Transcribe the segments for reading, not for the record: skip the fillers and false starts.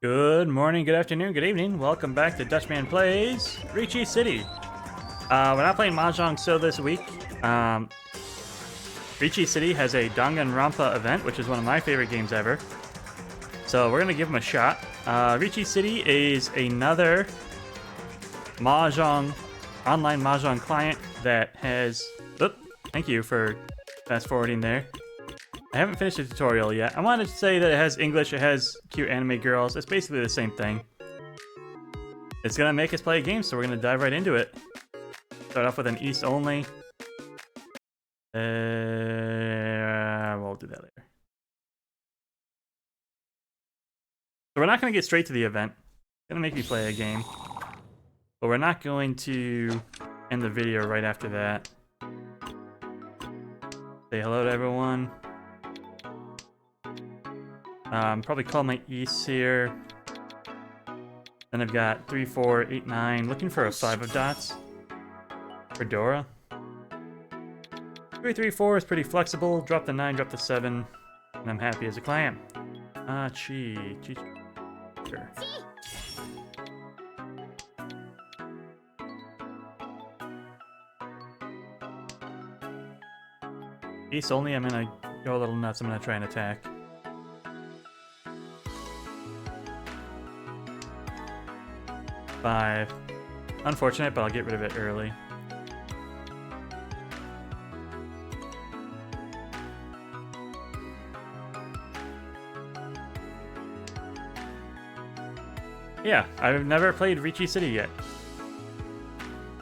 Good morning, good afternoon, good evening. Welcome back to Dutchman Plays Riichi City. We're not playing mahjong so this week. Riichi City has a Danganronpa event, which is one of my favorite games ever. So we're gonna give them a shot. Riichi City is another mahjong, online mahjong client that has. Oop, thank you for fast forwarding there. I haven't finished the tutorial yet. I wanted to say that it has English, it has cute anime girls. It's basically the same thing. It's gonna make us play a game, so we're gonna dive right into it. Start off with an East only. We'll do that later. So we're not gonna get straight to the event. It's gonna make me play a game. But we're not going to end the video right after that. Say hello to everyone. Probably call my East here. Then I've got 3, 4, 8, 9. Looking for a 5 of dots. For Dora. 3, 3, 4 is pretty flexible. Drop the 9, drop the 7. And I'm happy as a client. Chii. Sure. East only, I'm gonna go a little nuts. I'm gonna try and attack. Five. Unfortunate, but I'll get rid of it early. Yeah, I've never played Riichi City yet.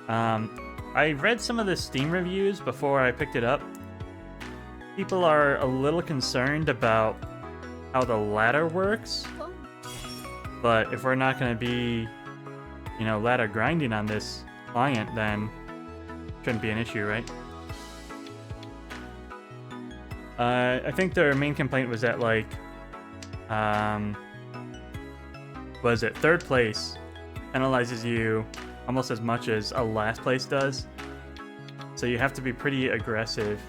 I read some of the Steam reviews before I picked it up. People are a little concerned about how the ladder works. But if we're not going to be, ladder grinding on this client, then shouldn't be an issue, right? I think their main complaint was that, was it third place penalizes you almost as much as a last place does. So you have to be pretty aggressive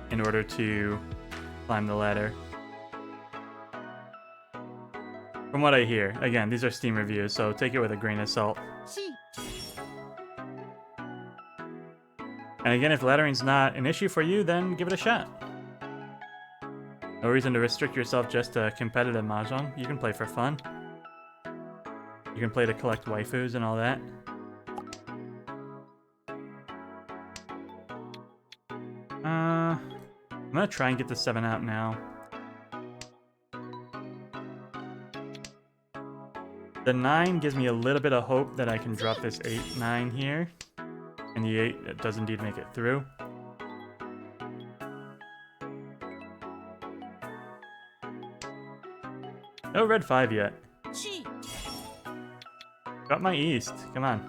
in order to climb the ladder. From what I hear. Again, these are Steam reviews, so take it with a grain of salt. And again, if laddering's not an issue for you, then give it a shot. No reason to restrict yourself just to competitive mahjong. You can play for fun. You can play to collect waifus and all that. I'm gonna try and get the 7 out now. The 9 gives me a little bit of hope that I can drop this 8, 9 here. And the 8 does indeed make it through. No red 5 yet. Drop my East. Come on.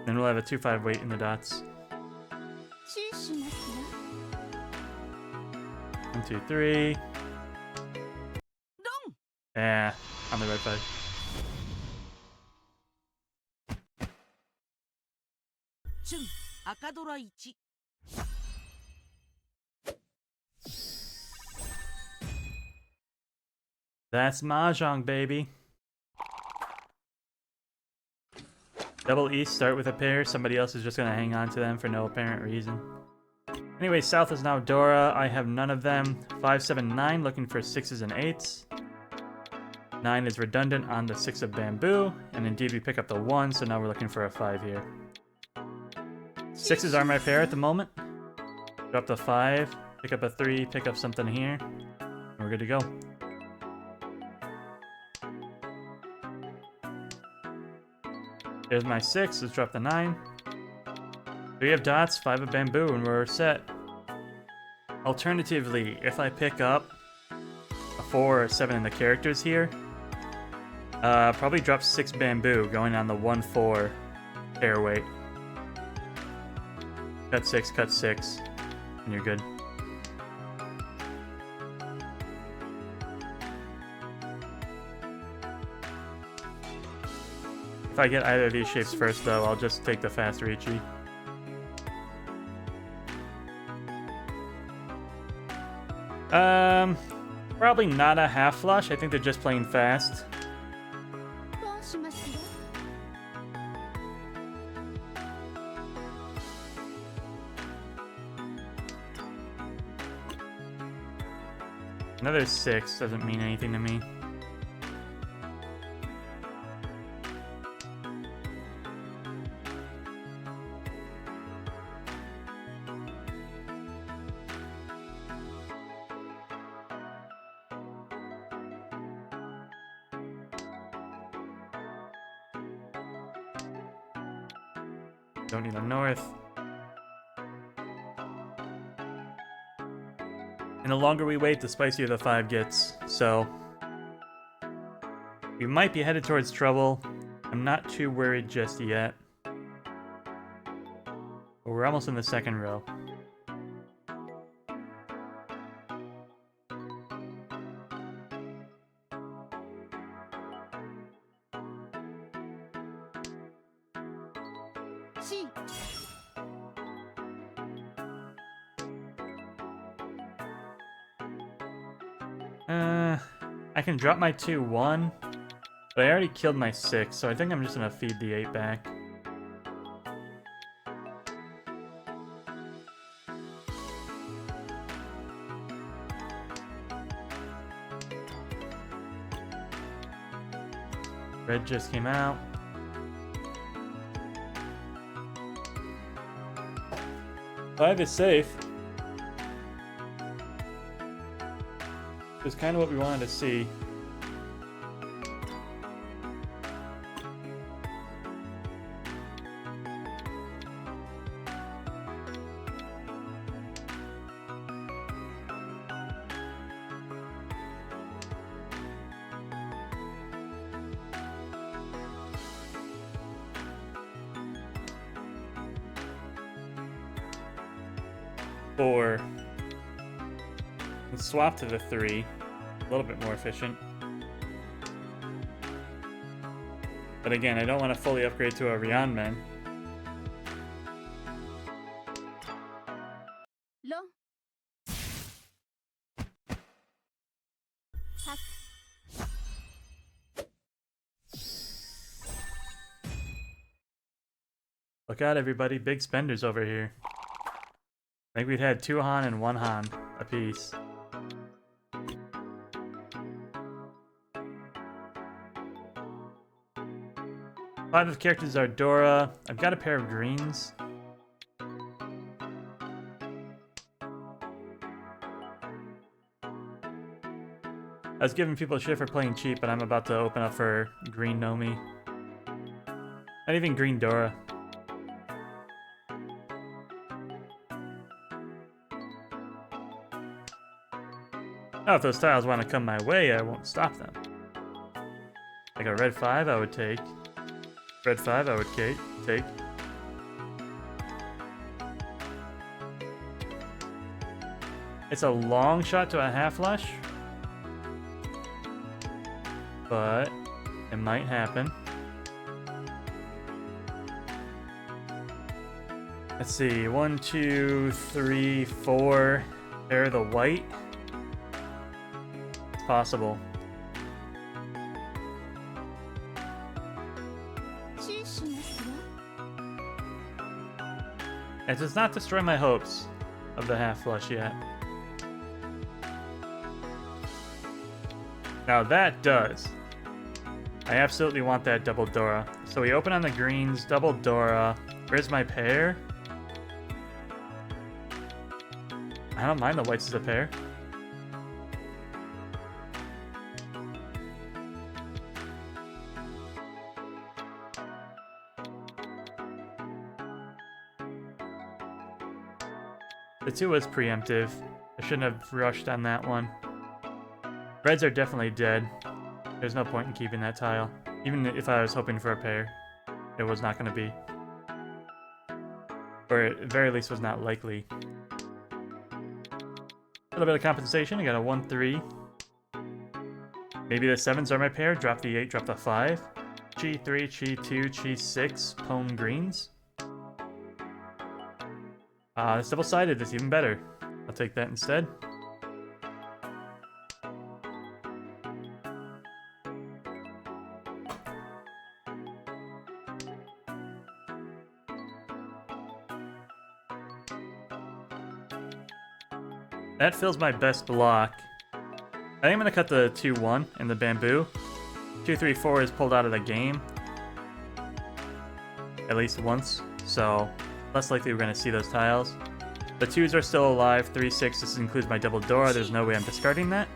Then we'll have a 2-5 weight in the dots. 1, 2, 3. Yeah, on the red 5. That's mahjong, baby. Double East, start with a pair. Somebody else is just gonna hang on to them for no apparent reason. Anyway, South is now Dora. I have none of them. 5, 7, 9, looking for 6s and 8s. 9 is redundant on the 6 of bamboo, and indeed we pick up the 1, so now we're looking for a 5 here. 6s are my pair at the moment. Drop the 5, pick up a 3, pick up something here, and we're good to go. There's my 6, let's drop the 9. 3 of dots, 5 of bamboo, and we're set. Alternatively, if I pick up a 4 or 7 in the characters here, probably drop 6 bamboo, going on the 1, 4 pair weight. Cut 6, and you're good. If I get either of these shapes first, though, I'll just take the fast Riichi. probably not a half flush. I think they're just playing fast. Another 6 doesn't mean anything to me. Don't need a north. And the longer we wait, the spicier the 5 gets. So we might be headed towards trouble. I'm not too worried just yet. But we're almost in the second row. Chii. I can drop my 2-1, but I already killed my 6, so I think I'm just gonna feed the 8 back. Red just came out. Five is safe. It's kind of what we wanted to see. Four. Let's swap to the 3. A little bit more efficient. But again, I don't want to fully upgrade to a realness. Lo. Pass. Look out, everybody. Big spenders over here. I think we've had 2 Han and 1 Han apiece. Five of characters are Dora. I've got a pair of greens. I was giving people shit for playing cheap, but I'm about to open up for green Nomi. Not even green Dora. Oh, if those tiles want to come my way, I won't stop them. Like a red 5 I would take. Red 5 I would take. It's a long shot to a half flush, but it might happen. Let's see, 1, 2, 3, 4. Pair the white. It's possible. It does not destroy my hopes of the half flush yet. Now that does. I absolutely want that double Dora. So we open on the greens, double Dora. Where's my pair? I don't mind the whites as a pair. The 2 was preemptive. I shouldn't have rushed on that one. Reds are definitely dead. There's no point in keeping that tile. Even if I was hoping for a pair, it was not going to be. Or at the very least was not likely. A little bit of compensation. I got a 1-3. Maybe the 7s are my pair. Drop the 8, drop the 5. Chii 3, Chii 2, Chii 6, Pone greens. It's double-sided. That's even better. I'll take that instead. That fills my best block. I think I'm gonna cut the 2-1 in the bamboo. 2-3-4 is pulled out of the game. At least once, so less likely we're gonna see those tiles. The 2s are still alive. 3-6, this includes my double door. There's no way I'm discarding that.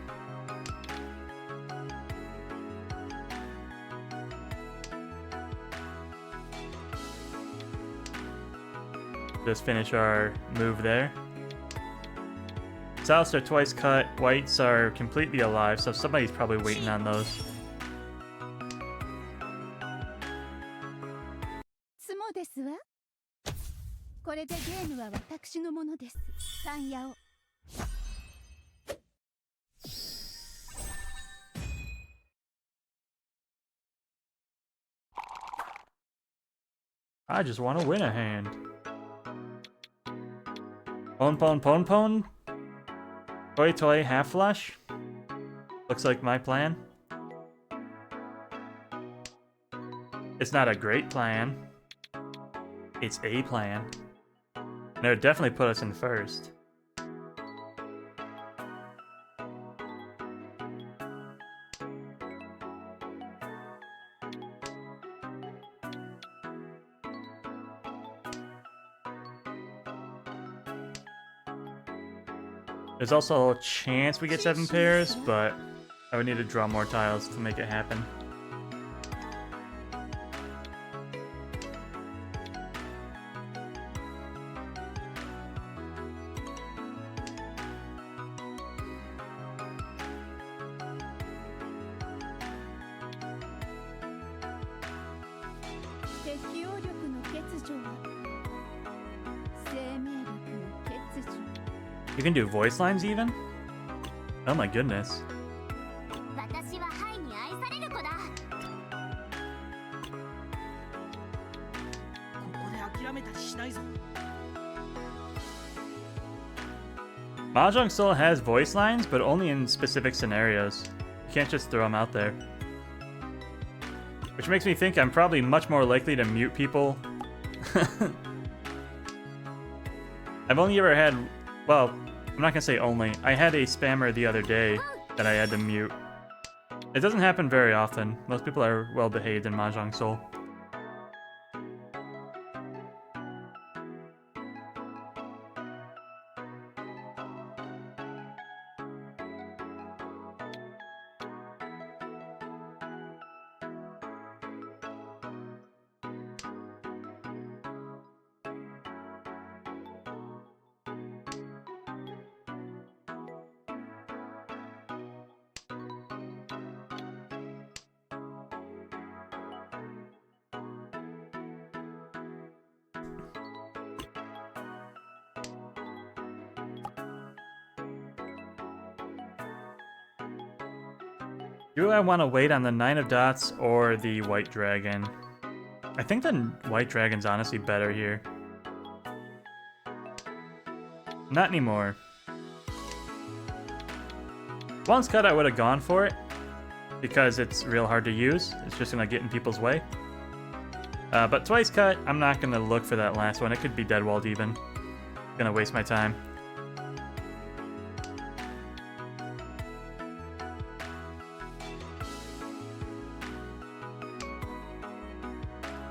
Just finish our move there. Souths are twice cut. Whites are completely alive, so somebody's probably waiting on those. I just want to win a hand. Pon pon pon pon. Toy toy half flush. Looks like my plan. It's not a great plan. It's a plan. And it would definitely put us in first. There's also a chance we get 7 pairs, but I would need to draw more tiles to make it happen. You can do voice lines even? Oh my goodness. Mahjong still has voice lines, but only in specific scenarios. You can't just throw them out there. Which makes me think I'm probably much more likely to mute people. I've only ever had, well, I'm not gonna say only. I had a spammer the other day that I had to mute. It doesn't happen very often. Most people are well behaved in Mahjong Soul. Do I want to wait on the 9 of dots or the white dragon? I think the white dragon's honestly better here. Not anymore. Once cut, I would have gone for it because it's real hard to use. It's just gonna get in people's way. But twice cut, I'm not gonna look for that last one. It could be dead walled even. Gonna waste my time.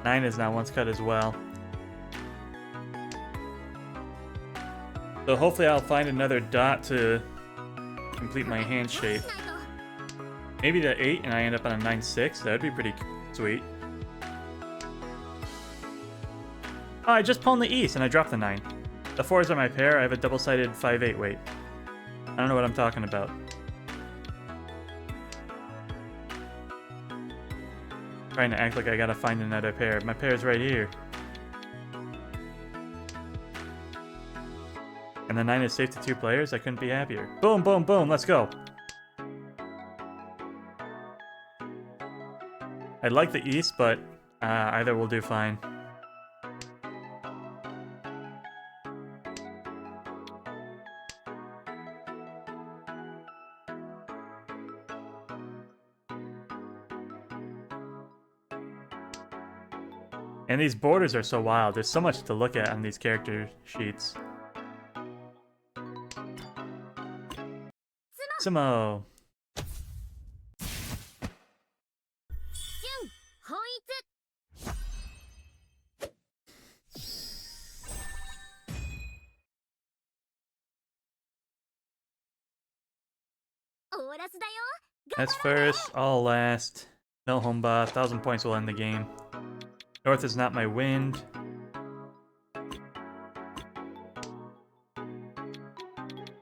Nine is now once cut as well. So hopefully I'll find another dot to complete my hand shape. Maybe the 8 and I end up on a 9-6. That would be pretty sweet. Oh, I just pawned the east and I dropped the 9. The 4s are my pair. I have a double-sided 5-8 weight. I don't know what I'm talking about. Trying to act like I gotta find another pair. My pair's right here. And the 9 is safe to 2 players. I couldn't be happier. Boom, boom, boom. Let's go. I'd like the east, but either will do fine. And these borders are so wild. There's so much to look at on these character sheets. Sumo. That's first, all last. No Homba, 1,000 points will end the game. North is not my wind.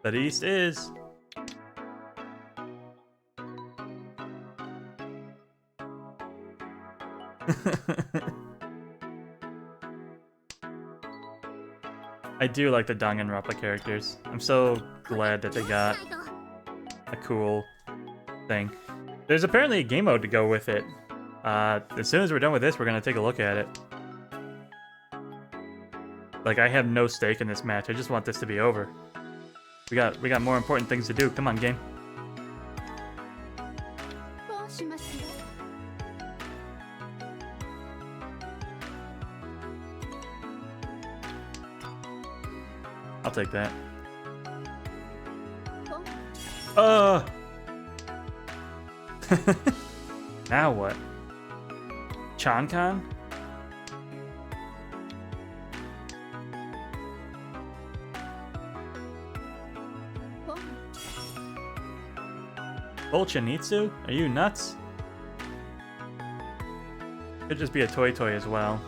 But East is. I do like the Danganronpa characters. I'm so glad that they got a cool thing. There's apparently a game mode to go with it. As soon as we're done with this, we're gonna take a look at it. Like, I have no stake in this match. I just want this to be over. We got more important things to do. Come on, game. I'll take that. Now what? Chankan? Full Chinitsu? Are you nuts? Could just be a toy as well.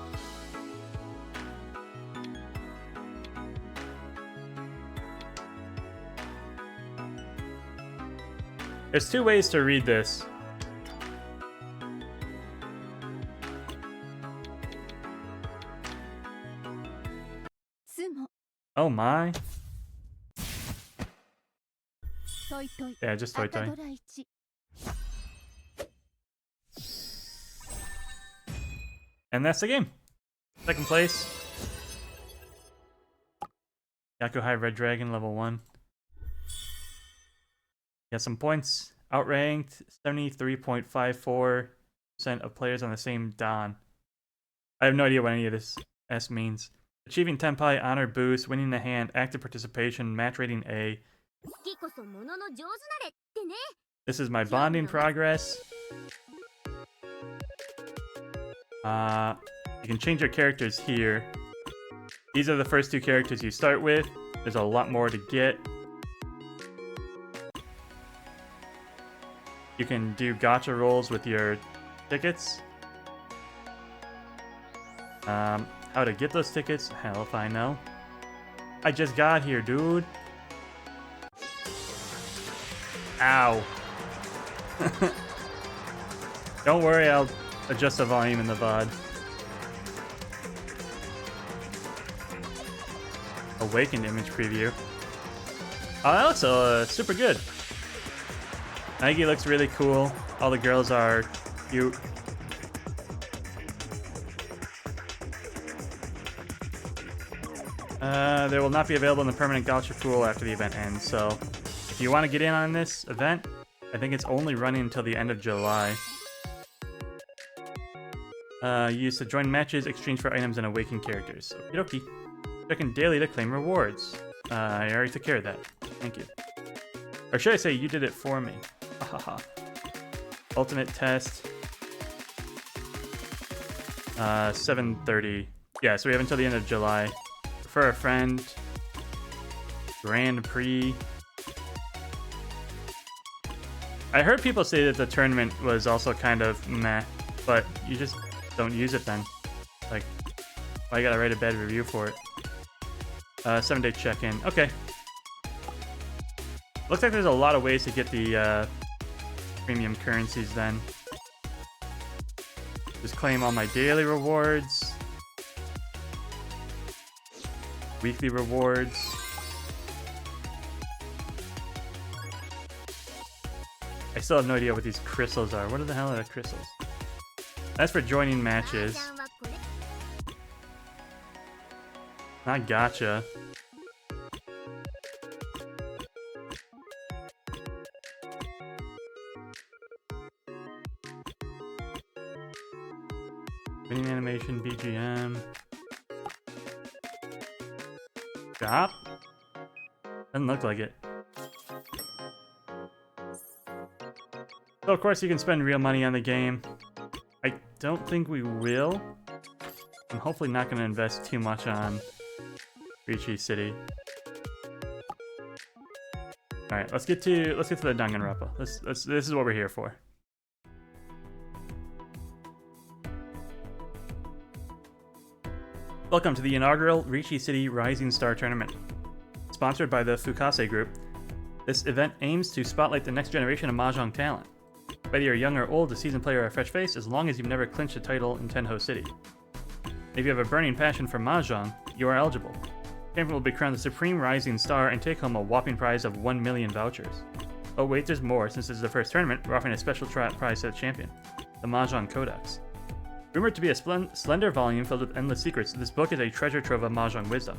There's two ways to read this. Oh my. Yeah, just toy. And that's the game. Second place. Yaku High Red Dragon, level 1. Got some points. Outranked 73.54% of players on the same Dan. I have no idea what any of this S means. Achieving Tenpai, Honor Boost, winning the hand, active participation, match rating A. This is my bonding progress. You can change your characters here. These are the first two characters you start with. There's a lot more to get. You can do gacha rolls with your tickets. How to get those tickets? Hell if I know. I just got here, dude. Ow. Don't worry, I'll adjust the volume in the VOD. Awakened image preview. Oh, that looks super good. Nike looks really cool. All the girls are cute. They will not be available in the permanent gacha pool after the event ends, so if you want to get in on this event, I think it's only running until the end of July. Use to join matches, exchange for items, and awaken characters. Okie dokie. Checking daily to claim rewards. I already took care of that. Thank you. Or should I say, you did it for me. Haha. Ultimate test. 7:30. Yeah, so we have until the end of July. For a friend. Grand Prix. I heard people say that the tournament was also kind of meh, but you just don't use it then. Like, why you gotta write a bad review for it? 7-day check-in. Okay. Looks like there's a lot of ways to get the premium currencies then. Just claim all my daily rewards. Weekly rewards. I still have no idea what these crystals are. What the hell are the crystals? That's for joining matches. Not gacha. Winning animation, BGM. Shop? Doesn't look like it. So of course you can spend real money on the game. I don't think we will. I'm hopefully not going to invest too much on Riichi City. All right, let's get to the Danganronpa. This is what we're here for. Welcome to the inaugural Riichi City Rising Star Tournament. Sponsored by the Fukase Group, this event aims to spotlight the next generation of mahjong talent. Whether you're young or old, a seasoned player or a fresh face, as long as you've never clinched a title in Tenho City. If you have a burning passion for mahjong, you are eligible. The champion will be crowned the Supreme Rising Star and take home a whopping prize of 1 million vouchers. Oh wait, there's more. Since this is the first tournament, we're offering a special prize to the champion, the Mahjong Codex. Rumored to be a slender volume filled with endless secrets, this book is a treasure trove of mahjong wisdom.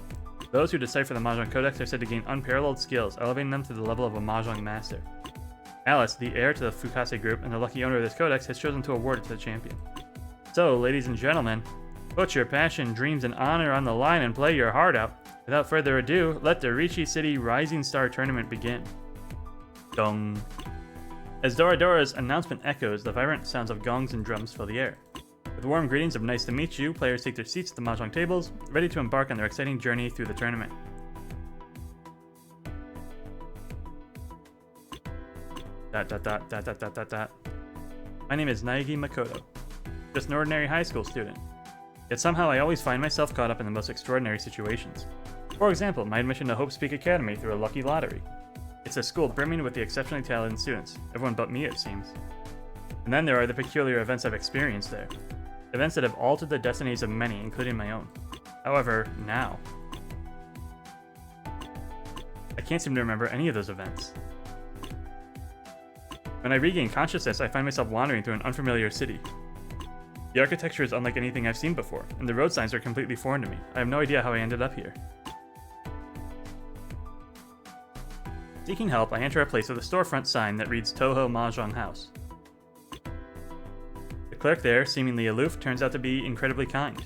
Those who decipher the Mahjong Codex are said to gain unparalleled skills, elevating them to the level of a mahjong master. Alice, the heir to the Fukase Group and the lucky owner of this codex, has chosen to award it to the champion. So, ladies and gentlemen, put your passion, dreams, and honor on the line and play your heart out. Without further ado, let the Riichi City Rising Star Tournament begin. Dong. As Doradora's announcement echoes, the vibrant sounds of gongs and drums fill the air. With warm greetings of nice to meet you, players take their seats at the mahjong tables, ready to embark on their exciting journey through the tournament. My name is Naegi Makoto, just an ordinary high school student. Yet somehow I always find myself caught up in the most extraordinary situations. For example, my admission to Hope Speak Academy through a lucky lottery. It's a school brimming with the exceptionally talented students, everyone but me it seems. And then there are the peculiar events I've experienced there. Events that have altered the destinies of many, including my own. However, now, I can't seem to remember any of those events. When I regain consciousness, I find myself wandering through an unfamiliar city. The architecture is unlike anything I've seen before, and the road signs are completely foreign to me. I have no idea how I ended up here. Seeking help, I enter a place with a storefront sign that reads Toho Mahjong House. The clerk there, seemingly aloof, turns out to be incredibly kind.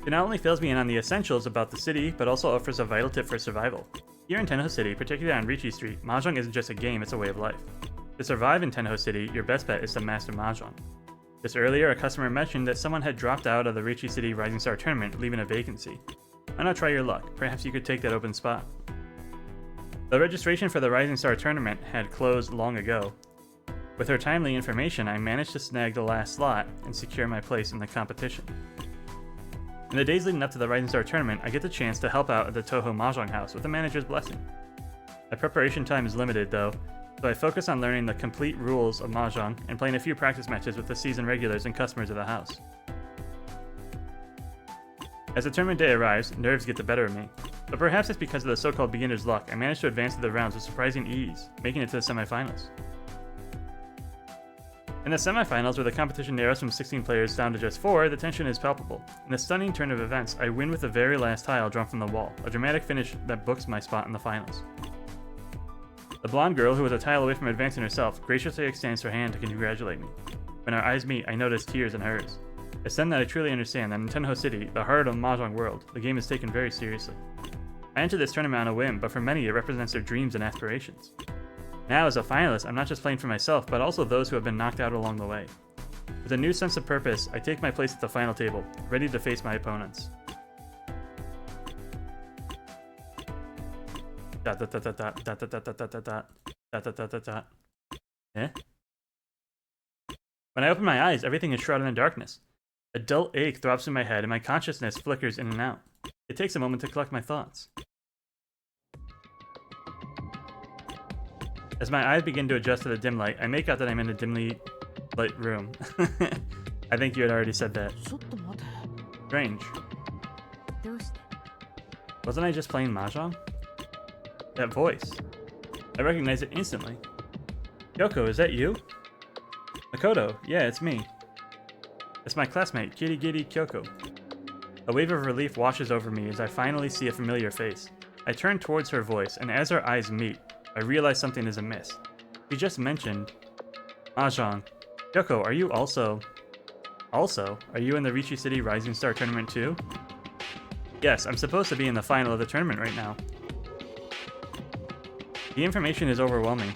It not only fills me in on the essentials about the city, but also offers a vital tip for survival. Here in Tenho City, particularly on Riichi Street, mahjong isn't just a game, it's a way of life. To survive in Tenho City, your best bet is to master mahjong. Just earlier, a customer mentioned that someone had dropped out of the Riichi City Rising Star Tournament, leaving a vacancy. Why not try your luck? Perhaps you could take that open spot. The registration for the Rising Star Tournament had closed long ago. With her timely information, I managed to snag the last slot and secure my place in the competition. In the days leading up to the Rising Star Tournament, I get the chance to help out at the Toho Mahjong House with the manager's blessing. My preparation time is limited though, so I focus on learning the complete rules of mahjong and playing a few practice matches with the seasoned regulars and customers of the house. As the tournament day arrives, nerves get the better of me, but perhaps it's because of the so-called beginner's luck, I managed to advance to the rounds with surprising ease, making it to the semifinals. In the semifinals, where the competition narrows from 16 players down to just 4, the tension is palpable. In a stunning turn of events, I win with the very last tile drawn from the wall, a dramatic finish that books my spot in the finals. The blonde girl, who was a tile away from advancing herself, graciously extends her hand to congratulate me. When our eyes meet, I notice tears in hers. It's then that I truly understand that in Tenho City, the heart of the mahjong world, the game is taken very seriously. I entered this tournament on a whim, but for many it represents their dreams and aspirations. Now, as a finalist, I'm not just playing for myself, but also those who have been knocked out along the way. With a new sense of purpose, I take my place at the final table, ready to face my opponents. Eh? When I open my eyes, everything is shrouded in darkness. A dull ache throbs through my head and my consciousness flickers in and out. It takes a moment to collect my thoughts. As my eyes begin to adjust to the dim light, I make out that I'm in a dimly lit room. I think you had already said that. Strange. Wasn't I just playing mahjong? That voice. I recognize it instantly. Kyoko, is that you? Makoto, yeah, it's me. It's my classmate, Kirigiri Kyoko. A wave of relief washes over me as I finally see a familiar face. I turn towards her voice, and as our eyes meet, I realize something is amiss. She just mentioned mahjong. Kyoko, are you also... are you in the Riichi City Rising Star Tournament too? Yes, I'm supposed to be in the final of the tournament right now. The information is overwhelming.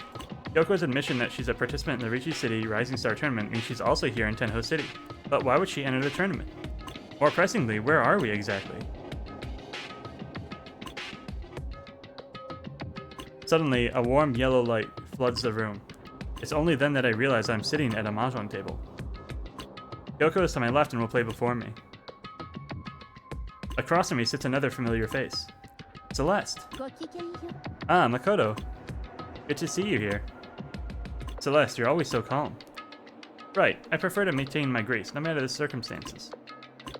Yoko's admission that she's a participant in the Riichi City Rising Star Tournament means she's also here in Tenho City. But why would she enter the tournament? More pressingly, where are we exactly? Suddenly, a warm yellow light floods the room. It's only then that I realize I'm sitting at a mahjong table. Yoko is to my left and will play before me. Across from me sits another familiar face. Celeste. Ah, Makoto. Good to see you here. Celeste, you're always so calm. Right, I prefer to maintain my grace, no matter the circumstances.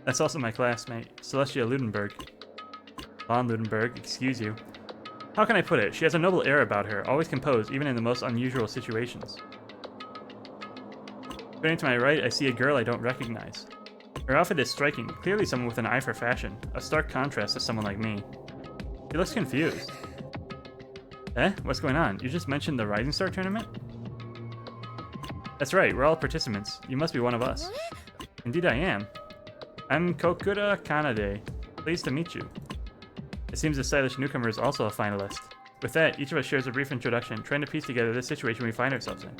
That's also my classmate, Celestia Ludenberg. Von Ludenberg, excuse you. How can I put it? She has a noble air about her, always composed, even in the most unusual situations. Turning to my right, I see a girl I don't recognize. Her outfit is striking, clearly someone with an eye for fashion, a stark contrast to someone like me. She looks confused. Eh? What's going on? You just mentioned the Rising Star Tournament? That's right, we're all participants. You must be one of us. Indeed I am. I'm Kokura Kanade. Pleased to meet you. It seems the stylish newcomer is also a finalist. With that, each of us shares a brief introduction, trying to piece together the situation we find ourselves in.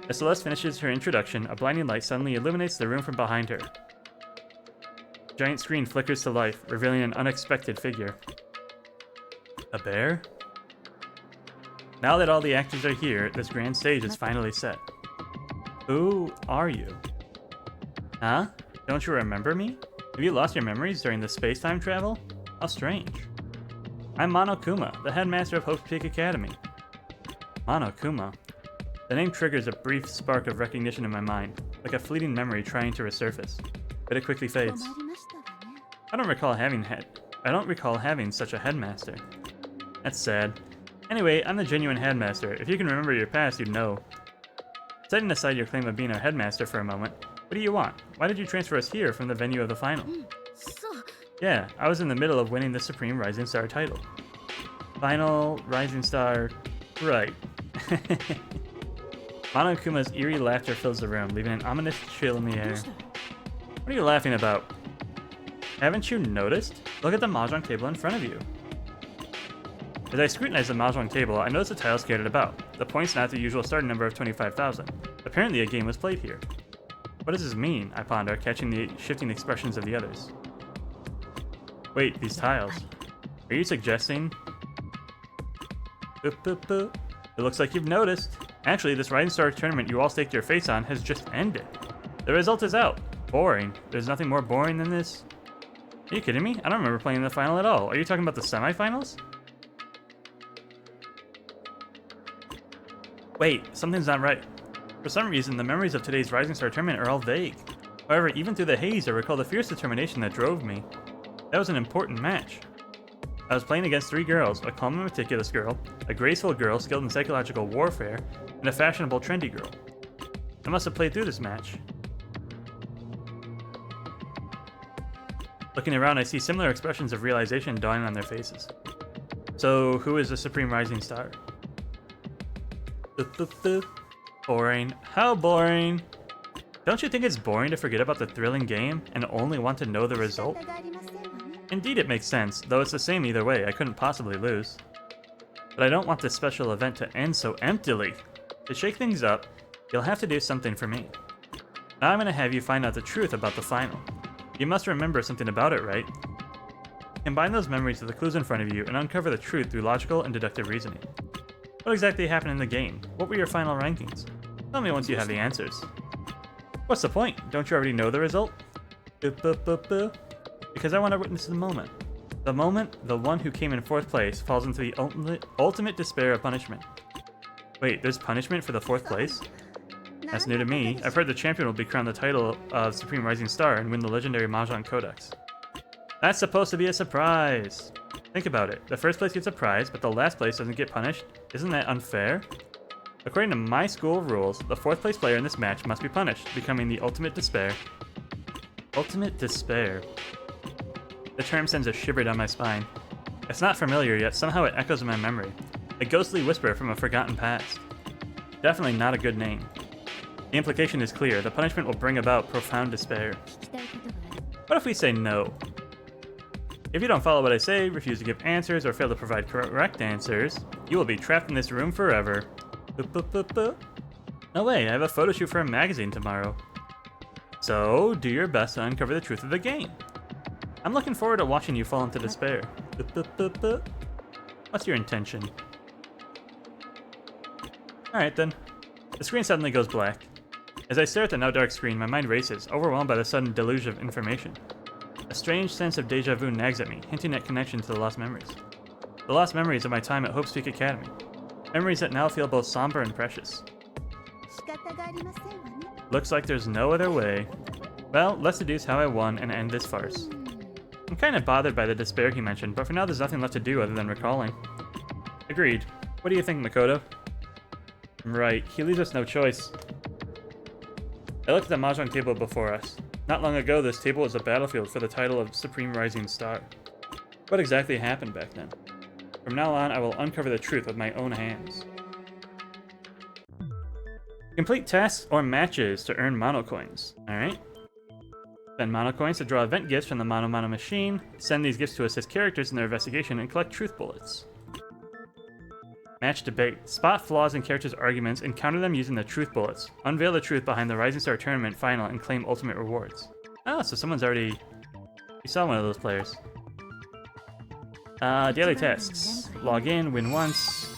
As Celeste finishes her introduction, a blinding light suddenly illuminates the room from behind her. The giant screen flickers to life, revealing an unexpected figure. A bear? Now that all the actors are here, this grand stage is finally set. Who are you? Huh? Don't you remember me? Have you lost your memories during the space-time travel? How strange. I'm Monokuma, the headmaster of Hope's Peak Academy. Monokuma. The name triggers a brief spark of recognition in my mind, like a fleeting memory trying to resurface. But it quickly fades. I don't recall having such a headmaster. That's sad. Anyway, I'm the genuine headmaster. If you can remember your past, you'd know. Setting aside your claim of being a headmaster for a moment, what do you want? Why did you transfer us here from the venue of the final? Yeah, I was in the middle of winning the Supreme Rising Star title. Final Rising Star... right. Monokuma's eerie laughter fills the room, leaving an ominous chill in the air. What are you laughing about? Haven't you noticed? Look at the mahjong table in front of you. As I scrutinize the mahjong table, I notice a tile scattered about. The point's not the usual starting number of 25,000. Apparently a game was played here. What does this mean? I ponder, catching the shifting expressions of the others. Wait, these tiles. Are you suggesting... Boop, boop, boop. It looks like you've noticed. Actually, this Rising Star tournament you all staked your face on has just ended. The result is out. Boring. There's nothing more boring than this. Are you kidding me? I don't remember playing in the final at all. Are you talking about the semifinals? Wait, something's not right. For some reason, the memories of today's Rising Star tournament are all vague. However, even through the haze, I recall the fierce determination that drove me. That was an important match. I was playing against three girls, a calm and meticulous girl, a graceful girl skilled in psychological warfare, and a fashionable, trendy girl. I must have played through this match. Looking around, I see similar expressions of realization dawning on their faces. So, who is the Supreme Rising Star? Boring. How boring? Don't you think it's boring to forget about the thrilling game and only want to know the result? Indeed it makes sense, though it's the same either way, I couldn't possibly lose. But I don't want this special event to end so emptily. To shake things up, you'll have to do something for me. Now I'm going to have you find out the truth about the final. You must remember something about it, right? Combine those memories with the clues in front of you and uncover the truth through logical and deductive reasoning. What exactly happened in the game? What were your final rankings? Tell me once you have the answers. What's the point? Don't you already know the result? Because I want to witness the moment. The moment the one who came in 4th place falls into the ultimate despair of punishment. Wait, there's punishment for the 4th place? That's new to me. I've heard the champion will be crowned the title of Supreme Rising Star and win the legendary Mahjong Codex. That's supposed to be a surprise! Think about it. The 1st place gets a prize, but the last place doesn't get punished. Isn't that unfair? According to my school rules, the 4th place player in this match must be punished, becoming the ultimate despair. Ultimate despair. The term sends a shiver down my spine. It's not familiar, yet somehow it echoes in my memory. A ghostly whisper from a forgotten past. Definitely not a good name. The implication is clear. The punishment will bring about profound despair. What if we say no? If you don't follow what I say, refuse to give answers, or fail to provide correct answers, You will be trapped in this room forever. No way, I have a photo shoot for a magazine tomorrow. So, do your best to uncover the truth of the game. I'm looking forward to watching you fall into despair. What's your intention? Alright then. The screen suddenly goes black. As I stare at the now dark screen, my mind races, overwhelmed by the sudden deluge of information. A strange sense of deja vu nags at me, hinting at connection to the lost memories. The lost memories of my time at Hope Peak Academy. Memories that now feel both somber and precious. Looks like there's no other way. Well, let's deduce how I won and end this farce. I'm kind of bothered by the despair he mentioned, but for now there's nothing left to do other than recalling. Agreed. What do you think, Makoto? Right, he leaves us no choice. I looked at the mahjong table before us. Not long ago, this table was a battlefield for the title of Supreme Rising Star. What exactly happened back then? From now on, I will uncover the truth with my own hands. Complete tasks or matches to earn mono coins. Alright. Spend mono coins to draw event gifts from the Mono Mono machine, send these gifts to assist characters in their investigation, and collect truth bullets. Match debate. Spot flaws in characters' arguments and counter them using the truth bullets. Unveil the truth behind the Rising Star Tournament final and claim ultimate rewards. Oh, so someone's already... We saw one of those players. Daily tasks. Log in, win once.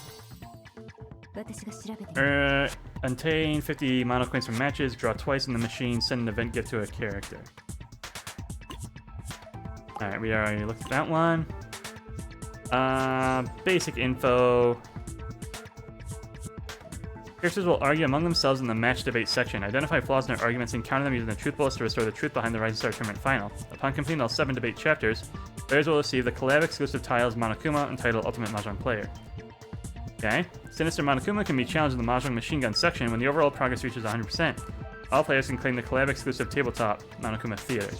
Obtain 50 mono coins from matches, draw twice in the machine, send an event gift to a character. Alright, we already looked at that one. Basic info. Characters will argue among themselves in the match debate section. Identify flaws in their arguments and counter them using the truth bullets to restore the truth behind the Rising Star Tournament final. Upon completing all 7 debate chapters, players will receive the collab-exclusive tiles Monokuma entitled Ultimate Mahjong Player. Okay. Sinister Monokuma can be challenged in the Mahjong Machine Gun section when the overall progress reaches 100%. All players can claim the collab-exclusive tabletop Monokuma Theater.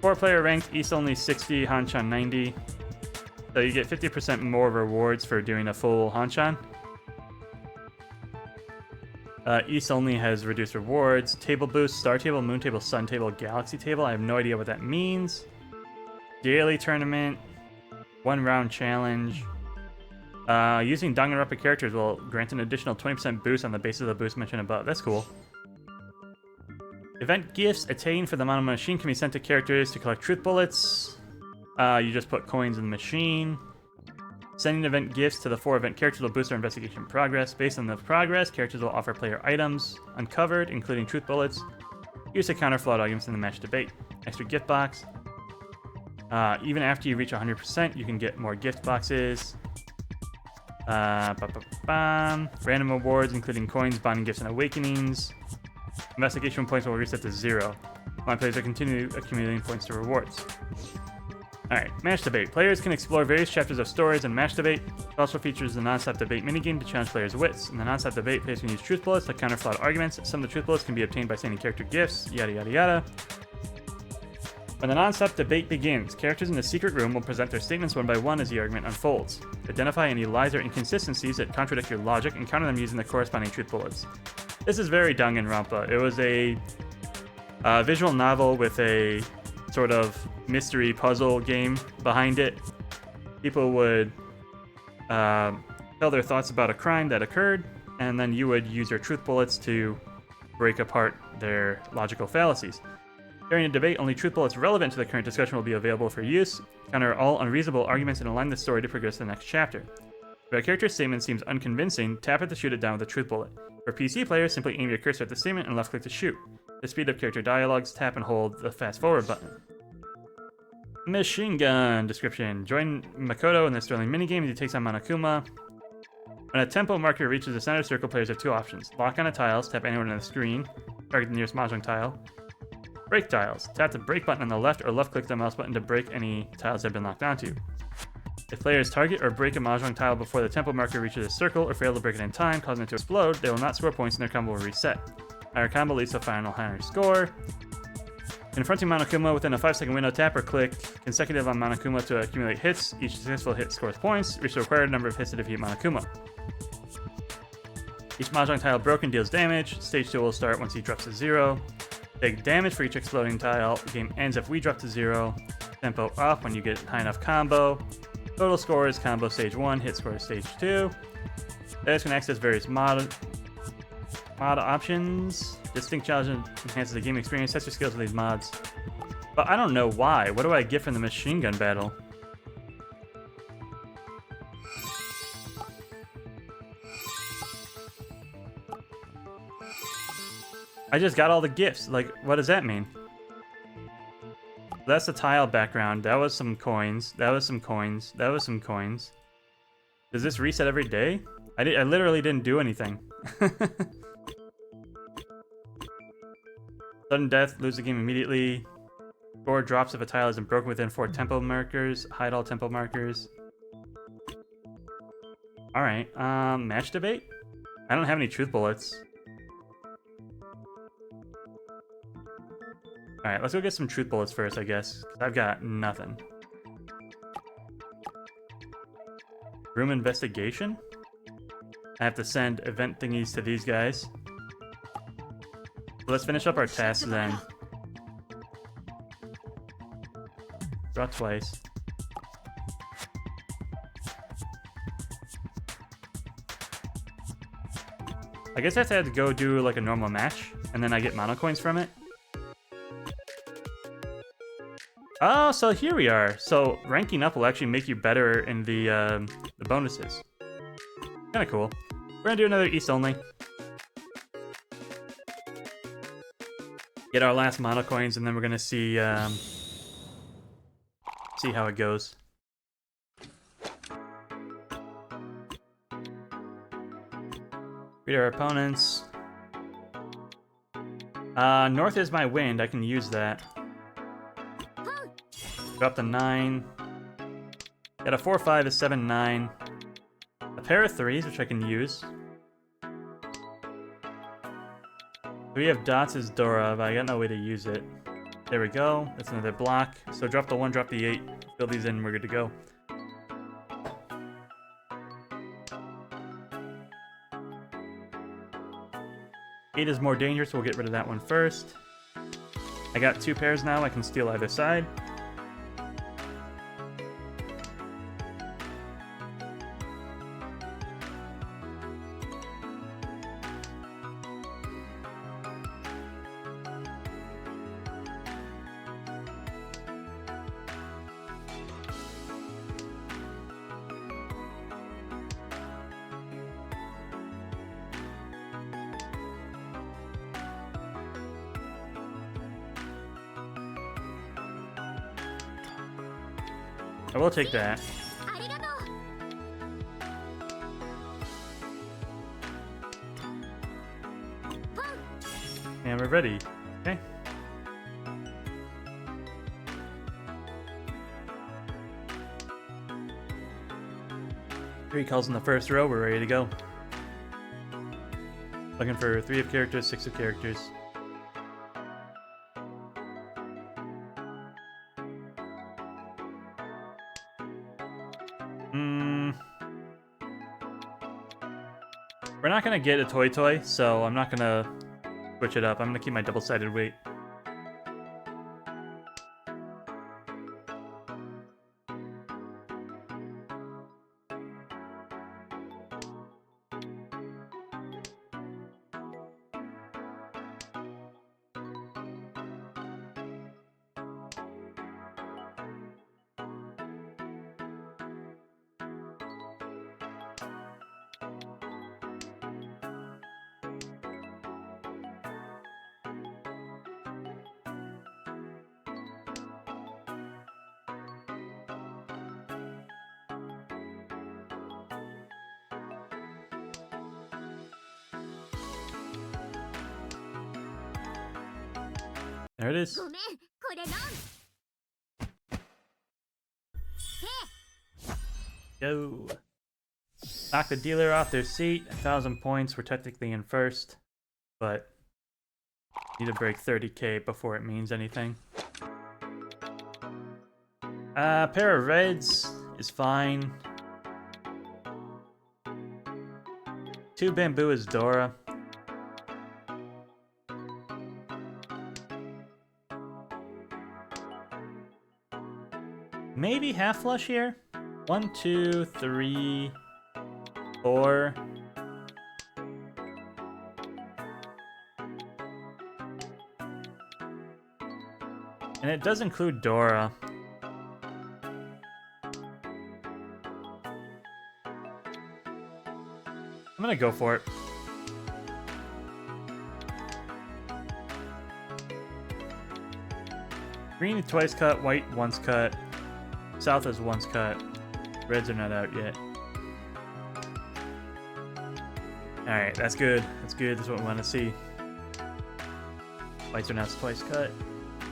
4-player ranked, East only 60, Hanchan 90. So you get 50% more rewards for doing a full Hanchan. East only has reduced rewards. Table boost, star table, moon table, sun table, galaxy table. I have no idea what that means. Daily tournament. 1-round challenge. Using Danganronpa characters will grant an additional 20% boost on the basis of the boost mentioned above. That's cool. Event gifts attained for the Mono machine can be sent to characters to collect truth bullets. You just put coins in the machine. Sending event gifts to the 4 event characters will boost their investigation progress. Based on the progress, characters will offer player items uncovered, including truth bullets, used to counter flawed arguments in the match debate. Extra gift box. Even after you reach 100%, you can get more gift boxes. Random rewards, including coins, bonding gifts, and awakenings. Investigation points will reset to 0. My players will continue accumulating points to rewards. Alright, match debate. Players can explore various chapters of stories and match debate. It also features the non-stop debate minigame to challenge players' wits. In the non-stop debate, players can use truth bullets to counter flawed arguments. Some of the truth bullets can be obtained by sending character gifts, yada yada yada. When the non-stop debate begins, characters in the secret room will present their statements one by one as the argument unfolds. Identify any lies or inconsistencies that contradict your logic and counter them using the corresponding truth bullets. This is very Danganronpa. It was a visual novel with a sort of mystery puzzle game behind it. People would tell their thoughts about a crime that occurred, and then you would use your truth bullets to break apart their logical fallacies. During a debate, only truth bullets relevant to the current discussion will be available for use. Counter all unreasonable arguments and align the story to progress to the next chapter. If a character's statement seems unconvincing, tap it to shoot it down with a truth bullet. For PC players, simply aim your cursor at the statement and left-click to shoot. To speed up character dialogues, tap and hold the fast-forward button. Machine gun description. Join Makoto in this thrilling minigame as he takes on Monokuma. When a tempo marker reaches the center circle, players have 2 options. Lock on a tiles, tap anywhere on the screen, target the nearest mahjong tile. Break tiles. Tap the break button on the left or left-click the mouse button to break any tiles that have been locked onto. If players target or break a mahjong tile before the tempo marker reaches a circle or fail to break it in time, causing it to explode, they will not score points and their combo will reset. Higher combo leads to a final higher score. Confronting Monokuma within a 5-second window, tap or click consecutive on Monokuma to accumulate hits. Each successful hit scores points. Reach the required number of hits to defeat Monokuma. Each mahjong tile broken deals damage. Stage 2 will start once he drops to 0. Take damage for each exploding tile. The game ends if we drop to 0. Tempo up when you get high enough combo. Total score is combo stage 1, hit score is stage 2. Players can access various mod options. Distinct challenge enhances the game experience. Test your skills with these mods. But I don't know why. What do I get from the machine gun battle? I just got all the gifts. Like, what does that mean? That's the tile background. That was some coins. That was some coins. That was some coins. Does this reset every day? I literally didn't do anything. Sudden death, lose the game immediately. Score drops if a tile isn't broken within 4 tempo markers. Hide all tempo markers. Alright, match debate? I don't have any truth bullets. Alright, let's go get some truth bullets first, I guess. 'Cause I've got nothing. Room investigation? I have to send event thingies to these guys. So let's finish up our tasks then. Draw twice. I guess I have to go do like a normal match, and then I get mono coins from it. Oh, so here we are. So ranking up will actually make you better in the bonuses. Kinda cool. We're gonna do another East only. Get our last mono coins, and then we're gonna see how it goes. Read our opponents. North is my wind. I can use that. Drop the 9. Got a 4-5 is 7-9. A pair of 3s, which I can use. 3 of dots is Dora, but I got no way to use it. There we go. That's another block. So drop the 1, drop the 8. Fill these in, we're good to go. Eight is more dangerous, we'll get rid of that one first. I got 2 pairs now, I can steal either side. I will take that. And we're ready. Okay. 3 calls in the first row, we're ready to go. Looking for 3 of characters, 6 of characters. We're not gonna get a toy, so I'm not gonna switch it up. I'm gonna keep my double-sided weight. There it is. Go. Knock the dealer off their seat. 1,000 points. We're technically in first, but need to break 30k before it means anything. Pair of reds is fine. 2 bamboo is Dora. maybe half flush here. 1, 2, 3, 4. And it does include Dora. I'm gonna go for it. Green is twice cut, white once cut, south is once cut. Reds are not out yet. Alright, that's good. That's good. That's what we want to see. Whites are now twice cut.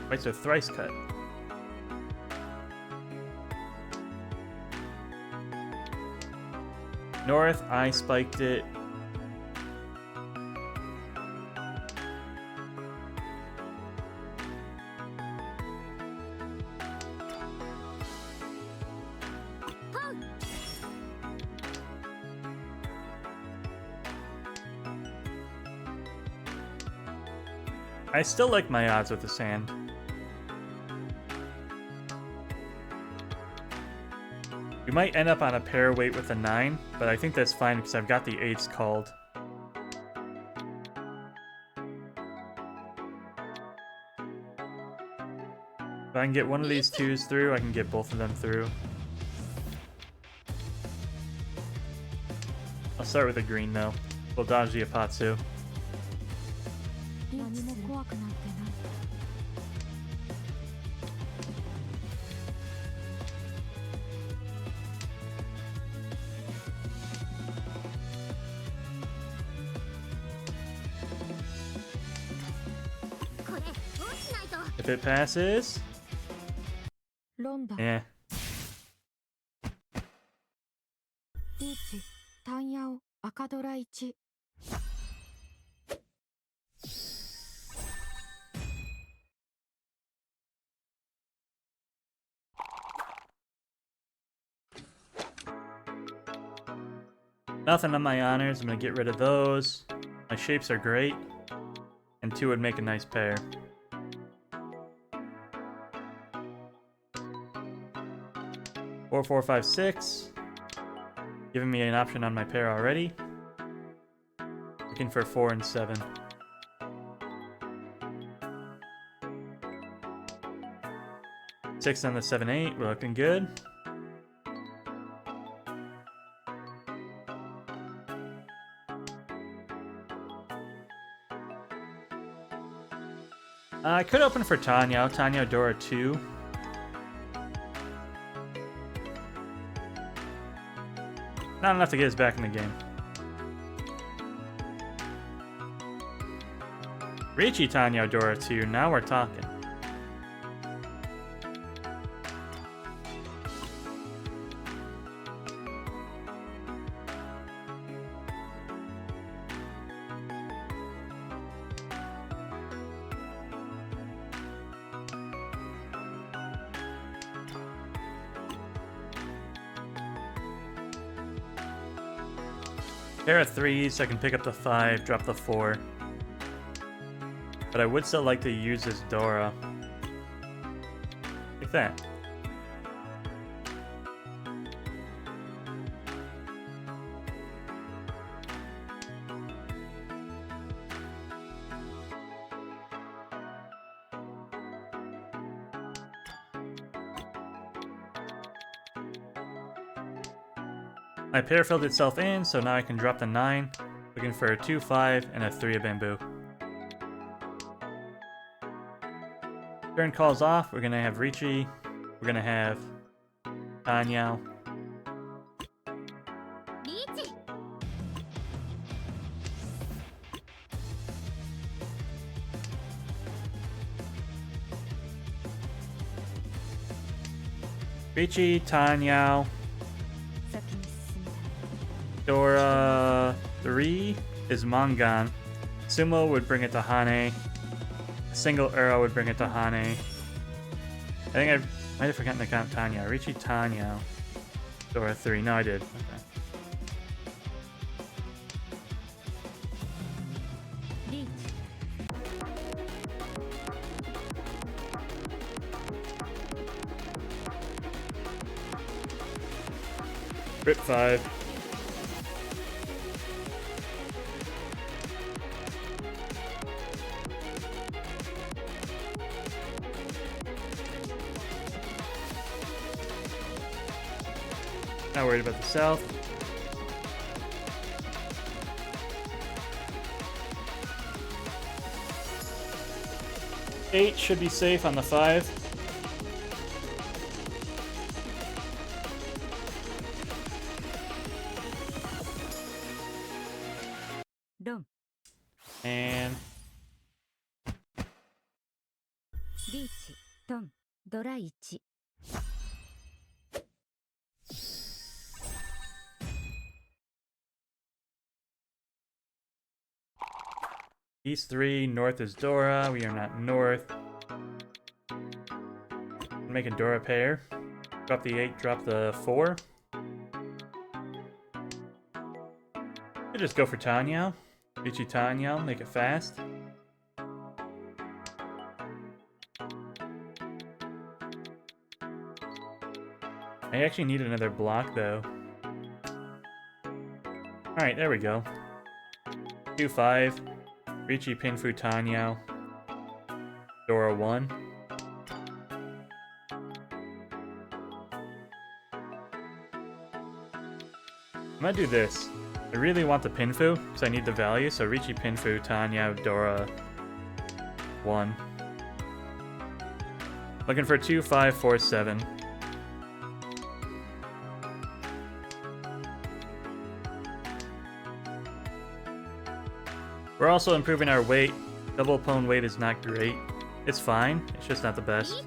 Whites are thrice cut. North, I spiked it. I still like my odds with the sand. We might end up on a pair weight with a 9, but I think that's fine because I've got the 8s called. If I can get one of these 2s through, I can get both of them through. I'll start with a green though. We'll dodge the Apatsu. If it passes... Yeah. Nothing on my honors. I'm gonna get rid of those. My shapes are great. And 2 would make a nice pair. Four, 4, 5, 6. Giving me an option on my pair already. Looking for 4 and 7. Six on the 7, 8. We're looking good. I could open for Tanyao. Tanyao, Dora 2. Not enough to get us back in the game. Riichi, Tanyao, Dora 2. Now we're talking. Pair of 3s, so I can pick up the 5, drop the 4. But I would still like to use this Dora. Like that. My pair filled itself in, so now I can drop the 9. Looking for a 2, 5, and a 3 of bamboo. Turn calls off. We're gonna have Riichi. We're gonna have Tanyao. Riichi, Tanyao. Dora 3 is Mangan. Sumo would bring it to Hane. A single arrow would bring it to Hane. I think I might have forgotten to count Tanya. Riichi, Tanya. Dora 3. No, I did. Okay. Rip 5. Not worried about the south. Eight should be safe on the 5. And リーチ、ドン、ドラ1。East 3, north is Dora. We are not north. Make a Dora pair. Drop the 8, drop the 4. Could just go for Tanyao. Riichi Tanyao, make it fast. I actually need another block though. Alright, there we go. 2-5. Riichi Pinfu Tanyao. Dora 1. I'm gonna do this. I really want the Pinfu, because I need the value, so Riichi Pinfu, Tanyao, Dora 1. Looking for 2, 5, 4, 7. We're also improving our weight. Double opponent weight is not great. It's fine, it's just not the best.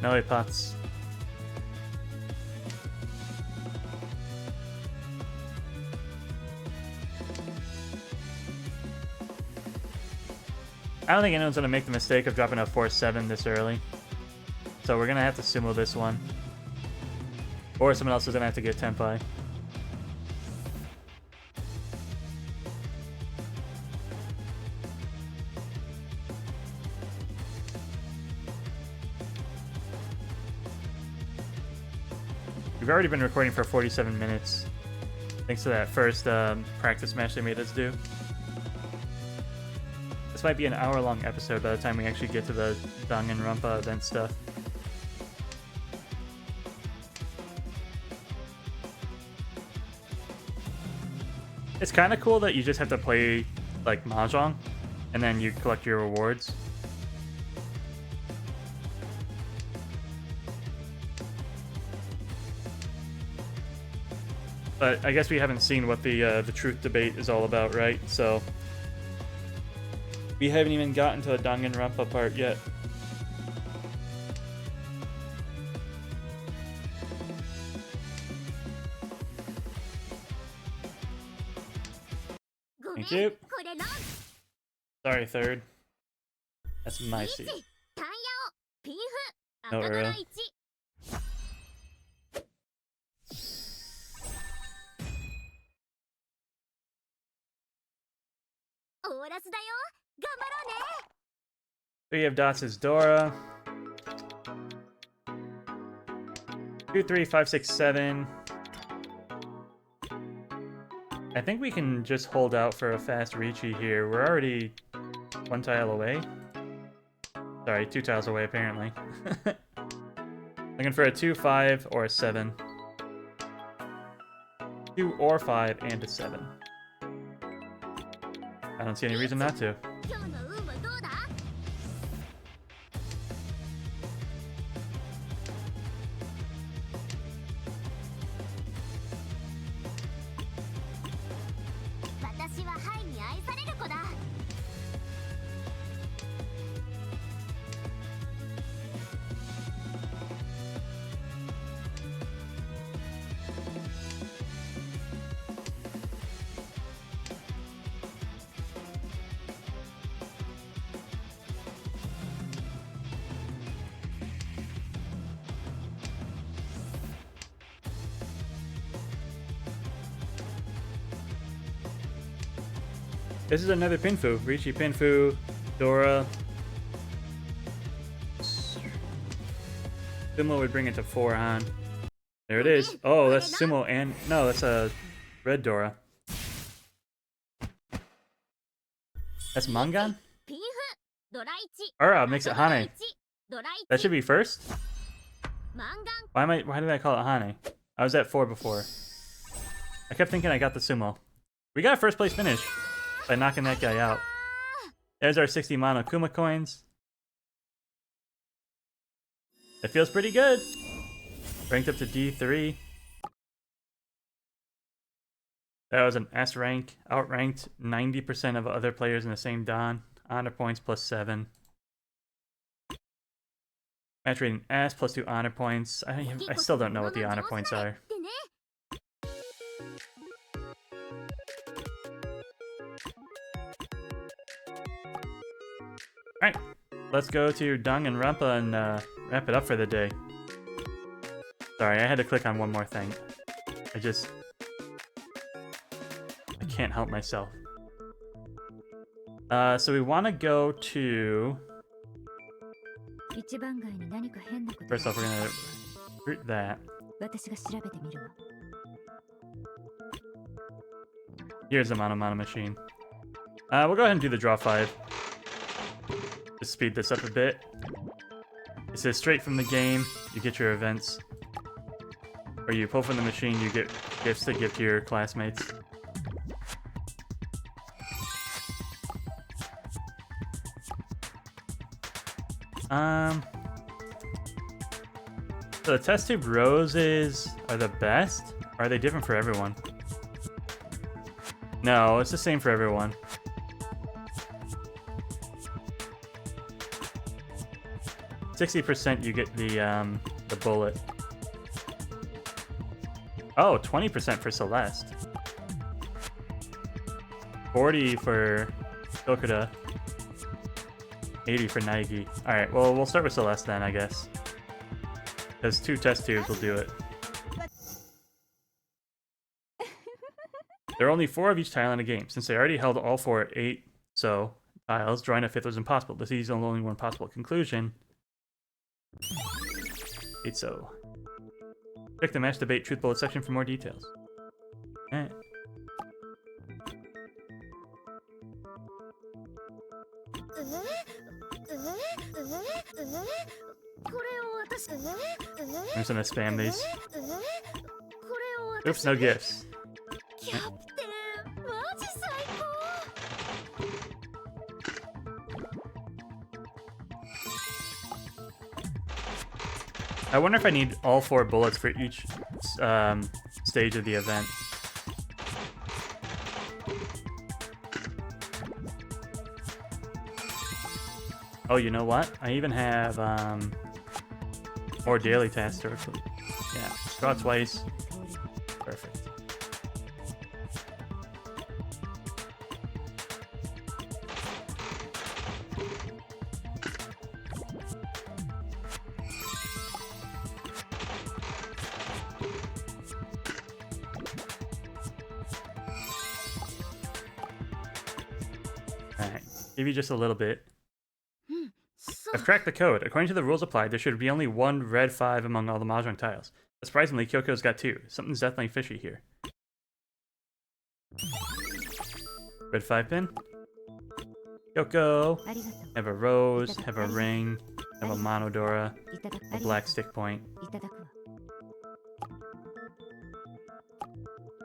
No pots. I don't think anyone's gonna make the mistake of dropping a 4-7 this early. So we're gonna have to sumo this one. Or someone else is gonna have to get Tenpai. We've already been recording for 47 minutes. Thanks to that first practice match they made us do. This might be an hour-long episode by the time we actually get to the Danganronpa event stuff. It's kind of cool that you just have to play, like, mahjong, and then you collect your rewards. But I guess we haven't seen what the truth debate is all about, right? So we haven't even gotten to the Danganronpa part yet. Thank you. Sorry, third. That's my seat. No arrow. Three of dots is Dora. 2, 3, 5, 6, 7. I think we can just hold out for a fast Riichi here. We're already 1 tile away. Sorry, 2 tiles away apparently. Looking for a 2, 5, or a 7. 2 or 5 and a 7. I don't see any reason not to. This is another Pinfu. Riichi Pinfu, Dora. Sumo would bring it to 4 on. There it is. Oh, that's Sumo and... No, that's a red Dora. That's Mangan? Ura makes it Hane. That should be first? Why did I call it Hane? I was at 4 before. I kept thinking I got the Sumo. We got a first place finish by knocking that guy out. There's our 60 Mono Kuma coins. It feels pretty good. Ranked up to D3. That was an S rank. Outranked 90% of other players in the same Dan. Honor points plus 7. Match rating S plus 2 honor points. I still don't know what the honor points are. Alright, let's go to Dung and Rampa and wrap it up for the day. Sorry, I had to click on one more thing. I can't help myself. So we want to go to... First off, we're going to root that. Here's the Mono machine. We'll go ahead and do the draw 5. Just speed this up a bit. It says straight from the game, you get your events. Or you pull from the machine, you get gifts to give to your classmates. So the test tube roses are the best? Or are they different for everyone? No, it's the same for everyone. %, you get the bullet. Oh, 20% for Celeste. 40 for Dokuda. 80 for Naigi. Alright, well, we'll start with Celeste then, I guess. Because 2 test tubes will do it. There are only 4 of each tile in a game. Since they already held all 4 at 8 tiles, drawing a 5th was impossible. This is only one possible conclusion. 8 so. Check the match debate truth bullet section for more details. Alright. I'm just gonna spam these. Oops, no gifts. I wonder if I need all 4 bullets for each stage of the event. Oh, you know what? I even have more daily tasks to complete. Yeah, draw twice. Perfect. Alright, give you just a little bit. I've cracked the code. According to the rules applied, there should be only 1 red 5 among all the mahjong tiles. But surprisingly, Kyoko's got 2. Something's definitely fishy here. Red 5 pin. Kyoko. Have a rose, have a ring, have a Monodora, a black stick point.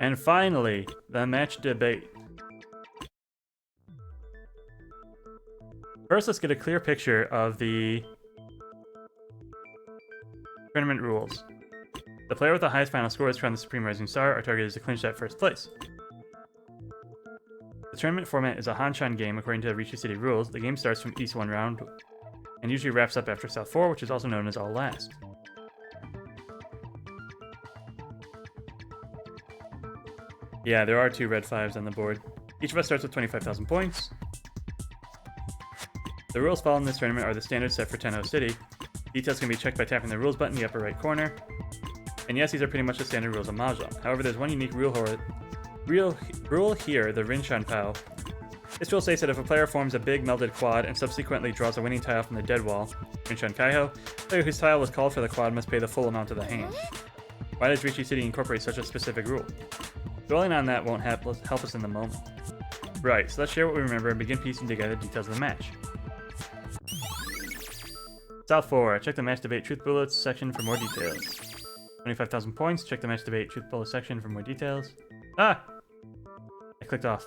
And finally, the match debate. First, let's get a clear picture of the tournament rules. The player with the highest final score is crowned the Supreme Rising Star. Our target is to clinch that first place. The tournament format is a Hanshan game according to the Riichi City rules. The game starts from East 1 round and usually wraps up after South 4, which is also known as All Last. Yeah, there are 2 red 5s on the board. Each of us starts with 25,000 points. The rules followed in this tournament are the standards set for Tenno City. Details can be checked by tapping the rules button in the upper right corner. And yes, these are pretty much the standard rules of mahjong. However, there's one unique rule here, the Rinshan Pao. This rule states that if a player forms a big melded quad and subsequently draws a winning tile from the dead wall, Rinshan Kaiho, the player whose tile was called for the quad must pay the full amount of the hand. Why does Riichi City incorporate such a specific rule? Dwelling on that won't help us in the moment. Right, so let's share what we remember and begin piecing together details of the match. South 4, check the match debate truth bullets section for more details. 25,000 points, check the match debate truth bullet section for more details. Ah! I clicked off.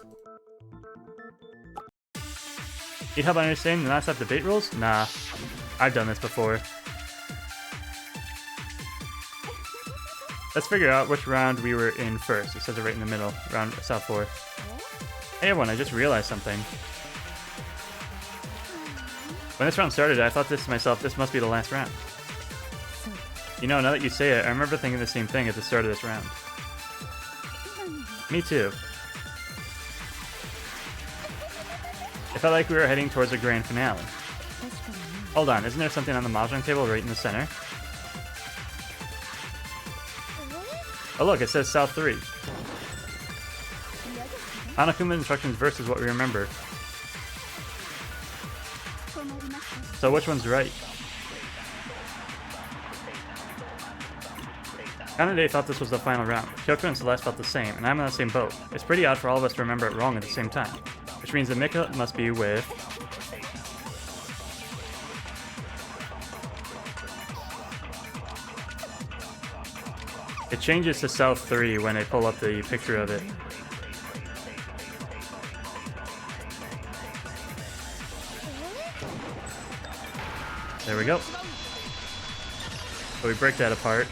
Need help understanding the non-stop debate rules? Nah, I've done this before. Let's figure out which round we were in first. It says it right in the middle, round South 4. Hey everyone, I just realized something. When this round started, I thought to myself, this must be the last round. You know, now that you say it, I remember thinking the same thing at the start of this round. Me too. It felt like we were heading towards a grand finale. Hold on, isn't there something on the mahjong table right in the center? Oh look, it says South 3. Hanakuma's instructions versus what we remember. So which one's right? Kanade thought this was the final round. Kyoko and Celeste felt the same, and I'm on the same boat. It's pretty odd for all of us to remember it wrong at the same time. Which means the Mika must be with... It changes to South 3 when I pull up the picture of it. There we go. So we break that apart.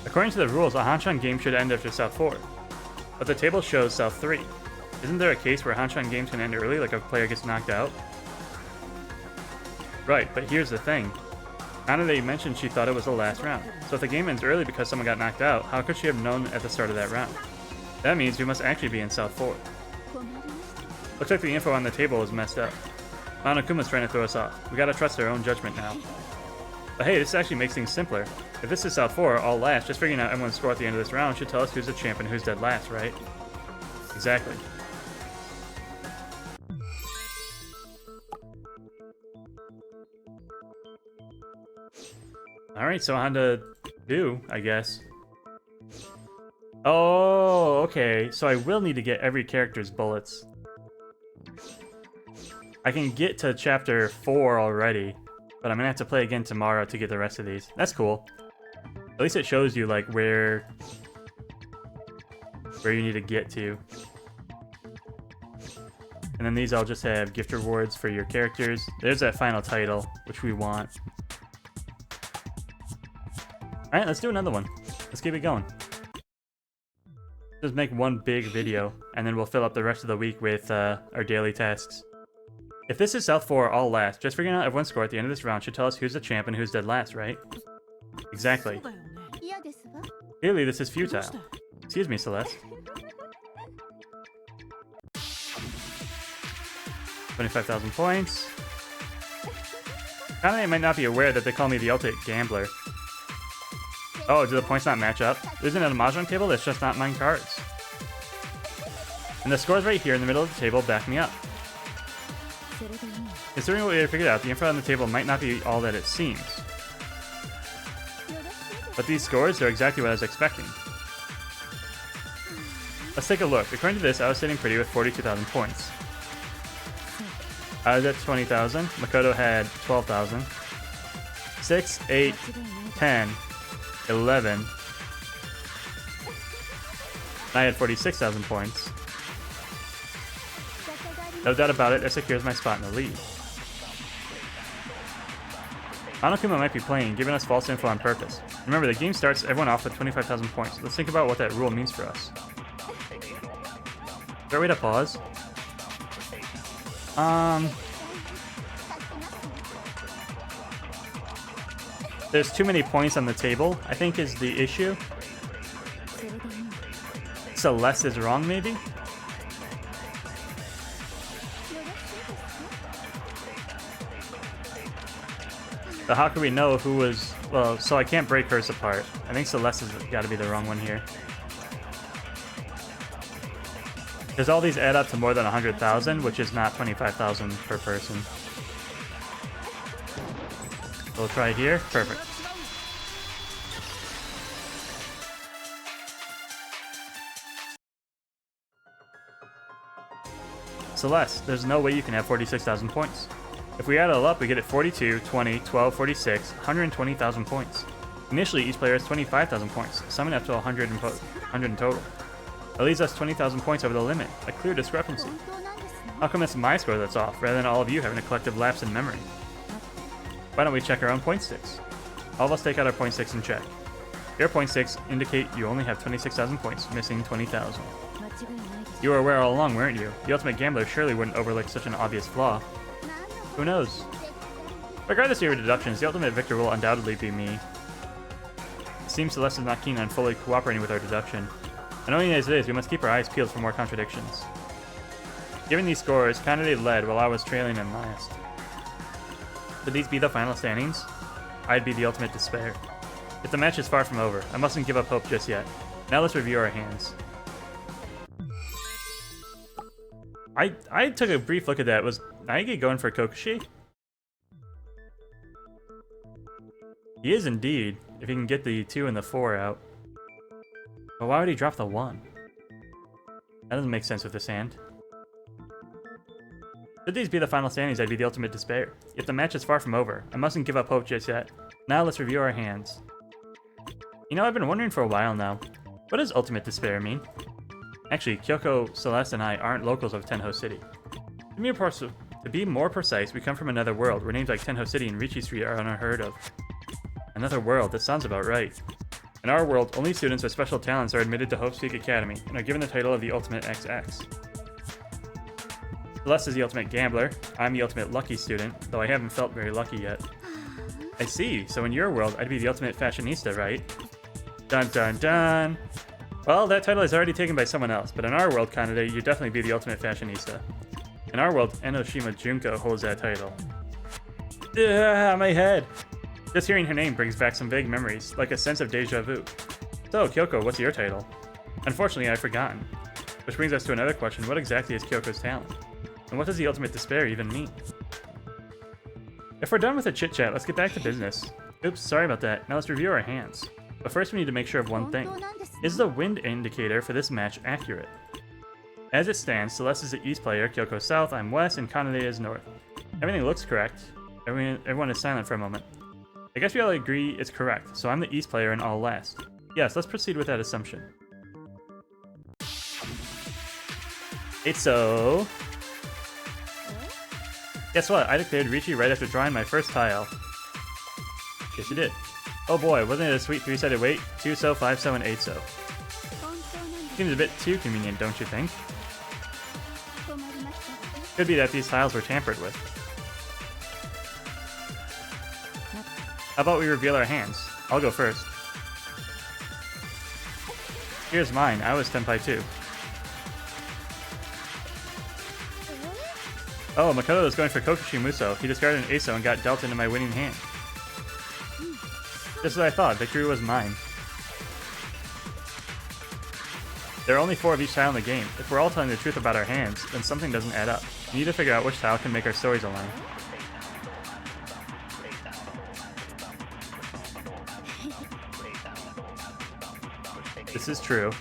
According to the rules, a Hanshan game should end after South 4. But the table shows South 3. Isn't there a case where Hanshan games can end early, like a player gets knocked out? Right, but here's the thing. Kanade mentioned she thought it was the last round. So if the game ends early because someone got knocked out, how could she have known at the start of that round? That means we must actually be in South 4. Looks like the info on the table is messed up. Manakuma's trying to throw us off. We gotta trust our own judgment now. But hey, this actually makes things simpler. If this is South 4, all last, just figuring out everyone's score at the end of this round should tell us who's the champ and who's dead last, right? Exactly. Alright, so on to do, I guess. Oh, okay. So I will need to get every character's bullets. I can get to chapter 4 already, but I'm gonna have to play again tomorrow to get the rest of these. That's cool. At least it shows you like where you need to get to. And then these all just have gift rewards for your characters. There's that final title, which we want. Alright, let's do another one. Let's keep it going. Just make one big video, and then we'll fill up the rest of the week with our daily tasks. If this is South 4 all last, just figuring out everyone's score at the end of this round should tell us who's the champ and who's dead last, right? Exactly. Clearly this is futile. Excuse me, Celeste. 25,000 points. Kanade might not be aware that they call me the ultimate gambler. Oh, do the points not match up? Isn't it a mahjong table? That's just not mine cards. And the scores right here in the middle of the table back me up. Considering what we figured out, the info on the table might not be all that it seems. But these scores are exactly what I was expecting. Let's take a look. According to this, I was sitting pretty with 42,000 points. I was at 20,000. Makoto had 12,000. 6, 8, 10, 11. I had 46,000 points. No doubt about it, that secures my spot in the lead. Hanakuma might be playing, giving us false info on purpose. Remember, the game starts everyone off with 25,000 points. Let's think about what that rule means for us. Is there a way to pause? There's too many points on the table, I think is the issue. Celeste is wrong, maybe? But how can we know who was... Well, so I can't break hers apart. I think Celeste has got to be the wrong one here. Because all these add up to more than 100,000, which is not 25,000 per person. We'll try here. Perfect. Celeste, there's no way you can have 46,000 points. If we add it all up, we get it 42, 20, 12, 46, 120,000 points. Initially, each player has 25,000 points, summing up to 100 in total. That leaves us 20,000 points over the limit, a clear discrepancy. How come it's my score that's off, rather than all of you having a collective lapse in memory? Why don't we check our own point sticks? All of us take out our point sticks and check. Your point sticks indicate you only have 26,000 points, missing 20,000. You were aware all along, weren't you? The ultimate gambler surely wouldn't overlook such an obvious flaw. Who knows? Regardless of your deductions, the ultimate victor will undoubtedly be me. It seems Celeste is not keen on fully cooperating with our deduction. Annoying as it is, we must keep our eyes peeled for more contradictions. Given these scores, Kanade led while I was trailing in last. Would these be the final standings? I'd be the ultimate despair. If the match is far from over, I mustn't give up hope just yet. Now let's review our hands. I took a brief look at that. Was Naige going for Kokushi? He is indeed, if he can get the 2 and the 4 out. But why would he drop the 1? That doesn't make sense with this hand. Should these be the final standings, I'd be the ultimate despair. If the match is far from over, I mustn't give up hope just yet. Now let's review our hands. You know, I've been wondering for a while now, what does ultimate despair mean? Actually, Kyoko, Celeste, and I aren't locals of Tenho City. To be more precise, we come from another world where names like Tenho City and Riichi Street are unheard of. Another world, that sounds about right. In our world, only students with special talents are admitted to Hope's Peak Academy and are given the title of the Ultimate XX. Celeste is the ultimate gambler. I'm the ultimate lucky student, though I haven't felt very lucky yet. I see, so in your world, I'd be the ultimate fashionista, right? Dun dun dun! Well, that title is already taken by someone else, but in our world, Kanade, you'd definitely be the ultimate fashionista. In our world, Enoshima Junko holds that title. Ugh, my head! Just hearing her name brings back some vague memories, like a sense of deja vu. So, Kyoko, what's your title? Unfortunately, I've forgotten. Which brings us to another question, what exactly is Kyoko's talent? And what does the ultimate despair even mean? If we're done with the chit-chat, let's get back to business. Oops, sorry about that. Now let's review our hands. But first we need to make sure of one thing. Is the wind indicator for this match accurate? As it stands, Celeste is the east player, Kyoko south, I'm west, and Kanade is north. Everything looks correct. Everyone is silent for a moment. I guess we all agree it's correct, so I'm the east player and all last. Yes, let's proceed with that assumption. So... Guess what? I declared Riichi right after drawing my first tile. Yes, you did. Oh boy, wasn't it a sweet 3-sided weight? 2-so, 5-so, and 8-so. Seems a bit too convenient, don't you think? Could be that these tiles were tampered with. How about we reveal our hands? I'll go first. Here's mine. I was Tenpai too. Oh, Makoto is going for Kokushi Musou. He discarded an Aso and got dealt into my winning hand. Just as I thought, victory was mine. There are only 4 of each tile in the game. If we're all telling the truth about our hands, then something doesn't add up. We need to figure out which tile can make our stories align. This is true.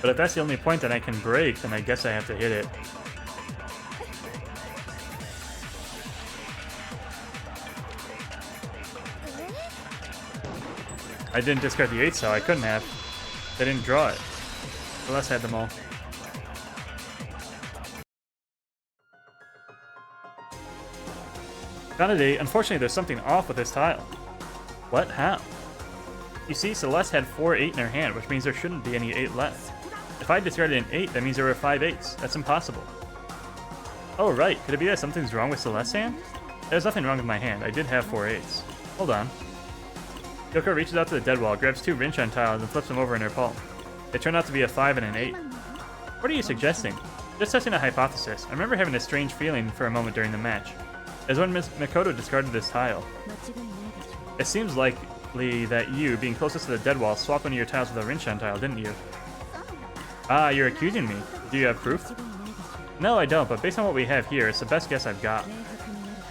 But if that's the only point that I can break, then I guess I have to hit it. I didn't discard the 8, so I couldn't have. They didn't draw it. Celeste had them all. Kanade, unfortunately there's something off with this tile. What? How? You see, Celeste had 4 8 in her hand, which means there shouldn't be any 8 left. If I discarded an 8, that means there were 5 8s. That's impossible. Oh right, could it be that something's wrong with Celeste's hand? There's nothing wrong with my hand, I did have 4 8s. Hold on. Kyoko reaches out to the dead wall, grabs 2 Rinshan tiles, and flips them over in her palm. They turn out to be a 5 and an 8. What are you suggesting? Just testing a hypothesis. I remember having a strange feeling for a moment during the match. As when Miss Mikoto discarded this tile. It seems likely that you, being closest to the dead wall, swapped one of your tiles with a Rinshan tile, didn't you? Ah, you're accusing me. Do you have proof? No, I don't, but based on what we have here, it's the best guess I've got.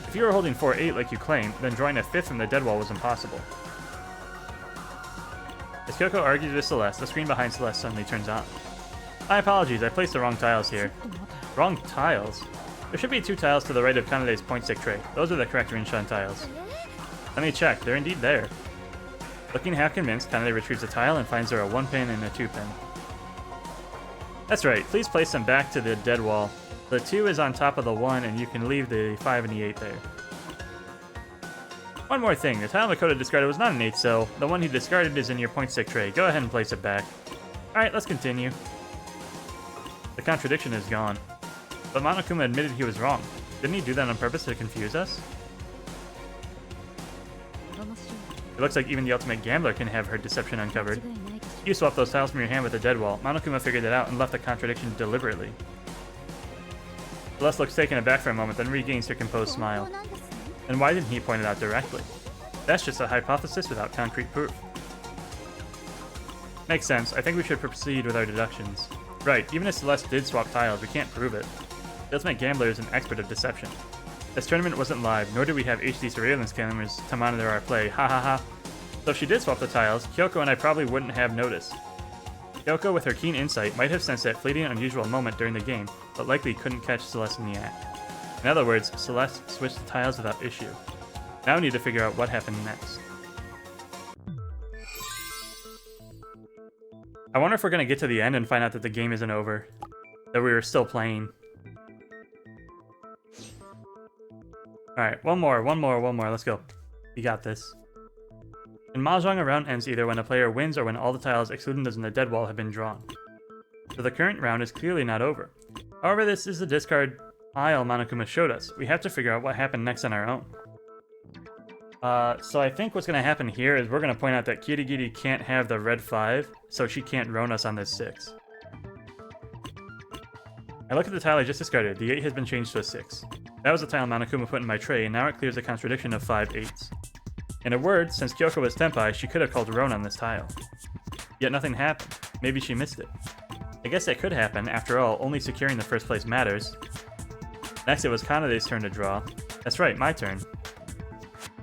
If you were holding 4-8 like you claimed, then drawing a 5th from the dead wall was impossible. As Kyoko argues with Celeste, the screen behind Celeste suddenly turns on. My apologies, I placed the wrong tiles here. Wrong tiles? There should be 2 tiles to the right of Kanade's point stick tray. Those are the correct Rinshan tiles. Let me check, they're indeed there. Looking half convinced, Kanade retrieves a tile and finds there a 1-pin and a 2-pin. That's right, please place them back to the dead wall. The 2 is on top of the 1 and you can leave the 5 and the 8 there. One more thing, the tile Mikoto discarded was not an 8, so the one he discarded is in your point stick tray. Go ahead and place it back. Alright, let's continue. The contradiction is gone. But Monokuma admitted he was wrong. Didn't he do that on purpose to confuse us? It looks like even the ultimate gambler can have her deception uncovered. You swapped those tiles from your hand with the dead wall. Monokuma figured it out and left the contradiction deliberately. Celeste looks taken aback for a moment, then regains her composed smile. And why didn't he point it out directly? That's just a hypothesis without concrete proof. Makes sense. I think we should proceed with our deductions. Right, even if Celeste did swap tiles, we can't prove it. The ultimate gambler is an expert of deception. This tournament wasn't live, nor did we have HD surveillance cameras to monitor our play, ha ha ha. So if she did swap the tiles, Kyoko and I probably wouldn't have noticed. Kyoko, with her keen insight, might have sensed that fleeting, unusual moment during the game, but likely couldn't catch Celeste in the act. In other words, Celeste switched the tiles without issue. Now we need to figure out what happened next. I wonder if we're going to get to the end and find out that the game isn't over. That we were still playing. Alright, one more, let's go. You got this. In mahjong, a round ends either when a player wins or when all the tiles excluding those in the dead wall have been drawn. So the current round is clearly not over. However, this is the discard pile Monokuma showed us. We have to figure out what happened next on our own. So I think what's going to happen here is we're going to point out that Kirigiri can't have the red 5, so she can't roan us on this 6. I look at the tile I just discarded. The 8 has been changed to a 6. That was the tile Monokuma put in my tray, and now it clears the contradiction of 5 8s. In a word, since Kyoko was Tenpai, she could have called roan on this tile. Yet nothing happened. Maybe she missed it. I guess that could happen. After all, only securing the first place matters. Next, it was Kanade's turn to draw. That's right, my turn.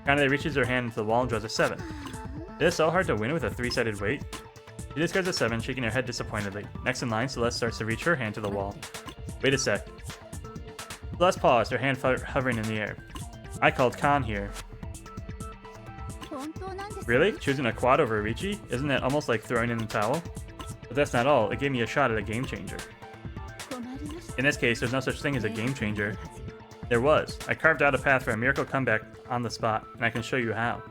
Kanade reaches her hand into the wall and draws a 7. It is so hard to win with a 3-sided weight. She discards a 7, shaking her head disappointedly. Next in line, Celeste starts to reach her hand to the wall. Wait a sec. Celeste paused, her hand hovering in the air. I called Khan here. Really? Choosing a quad over Riichi? Isn't that almost like throwing in the towel? But that's not all, it gave me a shot at a game changer. In this case, there's no such thing as a game changer. There was. I carved out a path for a miracle comeback on the spot, and I can show you how.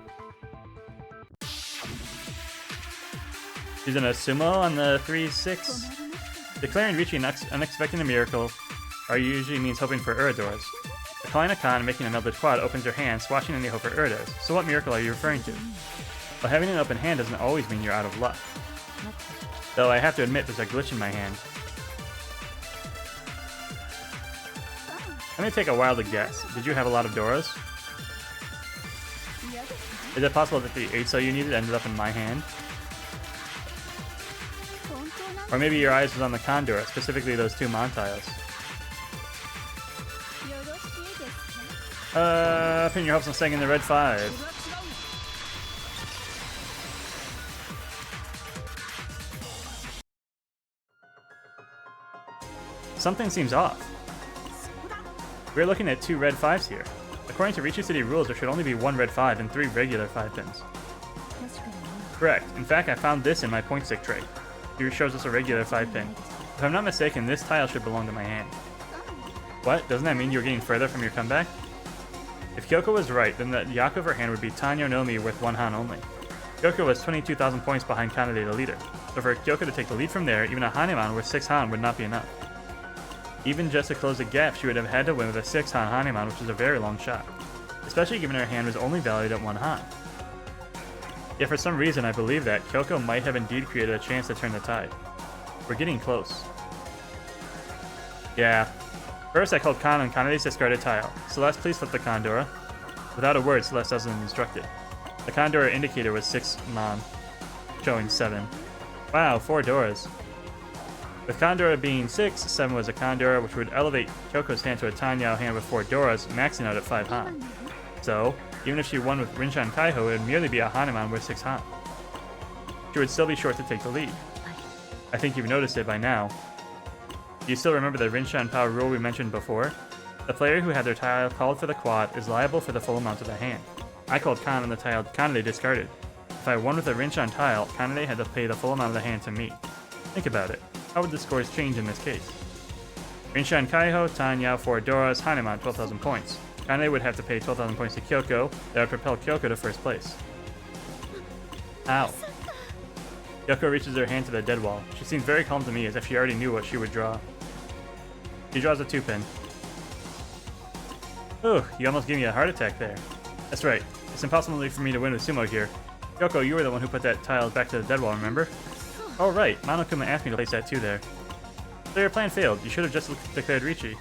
She's in a sumo on the 3-6. Declaring Riichi unexpected a miracle usually means hoping for Uradors. Calling a Khan and making a melted quad opens her hand, swashing in the hope for Uradors. So what miracle are you referring to? Well, having an open hand doesn't always mean you're out of luck. Though I have to admit there's a glitch in my hand. Let me take a wild guess. Did you have a lot of Doros? Is it possible that the 8 you needed ended up in my hand? Or maybe your eyes was on the Condor, specifically those 2 Mon tiles. Pin your hopes on staying in the red 5. Something seems off. We're looking at 2 red 5s here. According to Riichi City rules, there should only be 1 red 5 and 3 regular 5 pins. Correct. In fact, I found this in my point stick tray. Here shows us a regular 5 pin. If I'm not mistaken, this tile should belong to my hand. What? Doesn't that mean you were getting further from your comeback? If Kyoko was right, then the yaku of her hand would be Tanyo no Mi with 1 Han only. Kyoko was 22,000 points behind Kanade, the leader. So for Kyoko to take the lead from there, even a Haneman with 6 Han would not be enough. Even just to close the gap, she would have had to win with a 6 Han Haneman, which is a very long shot. Especially given her hand was only valued at 1 Han. Yet for some reason I believe that Kyoko might have indeed created a chance to turn the tide. We're getting close. Yeah. First I called Kan on Kanade's discarded tile. Celeste, please flip the Condora. Without a word, Celeste doesn't instruct it. The Condora indicator was 6 mon, showing 7. Wow, 4 Doras. With Condora being 6, 7 was a Condora, which would elevate Kyoko's hand to a Tanyao hand with 4 Doras, maxing out at 5 Han. So, even if she won with Rinshan Kaiho, it would merely be a Hanuman with 6 Han. She would still be short to take the lead. I think you've noticed it by now. Do you still remember the Rinshan power rule we mentioned before? The player who had their tile called for the quad is liable for the full amount of the hand. I called Kan on the tile Kanade discarded. If I won with a Rinshan tile, Kanade had to pay the full amount of the hand to me. Think about it. How would the scores change in this case? Rinshan Kaiho, Tanyao 4 Doras, Hanuman 12,000 points. Kanade would have to pay 12,000 points to Kyoko. That would propel Kyoko to first place. Ow. Kyoko reaches her hand to the dead wall. She seems very calm to me, as if she already knew what she would draw. She draws a 2-pin. Ooh, you almost gave me a heart attack there. That's right. It's impossible for me to win with Sumo here. Kyoko, you were the one who put that tile back to the dead wall, remember? Oh right, Monokuma asked me to place that too there. So your plan failed. You should have just declared Riichi.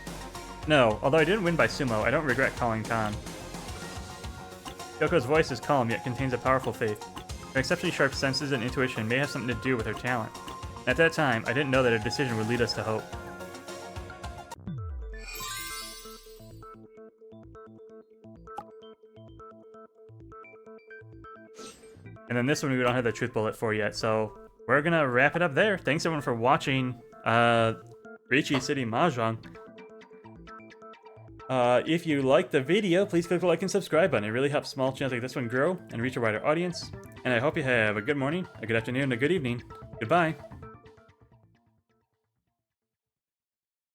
No, although I didn't win by Sumo, I don't regret calling Kan. Kyoko's voice is calm, yet contains a powerful faith. Her exceptionally sharp senses and intuition may have something to do with her talent. At that time, I didn't know that her decision would lead us to hope. And then this one we don't have the truth bullet for yet, so we're gonna wrap it up there. Thanks everyone for watching Riichi City Mahjong. If you liked the video, please click the like and subscribe button. It really helps small channels like this one grow and reach a wider audience. And I hope you have a good morning, a good afternoon, and a good evening. Goodbye.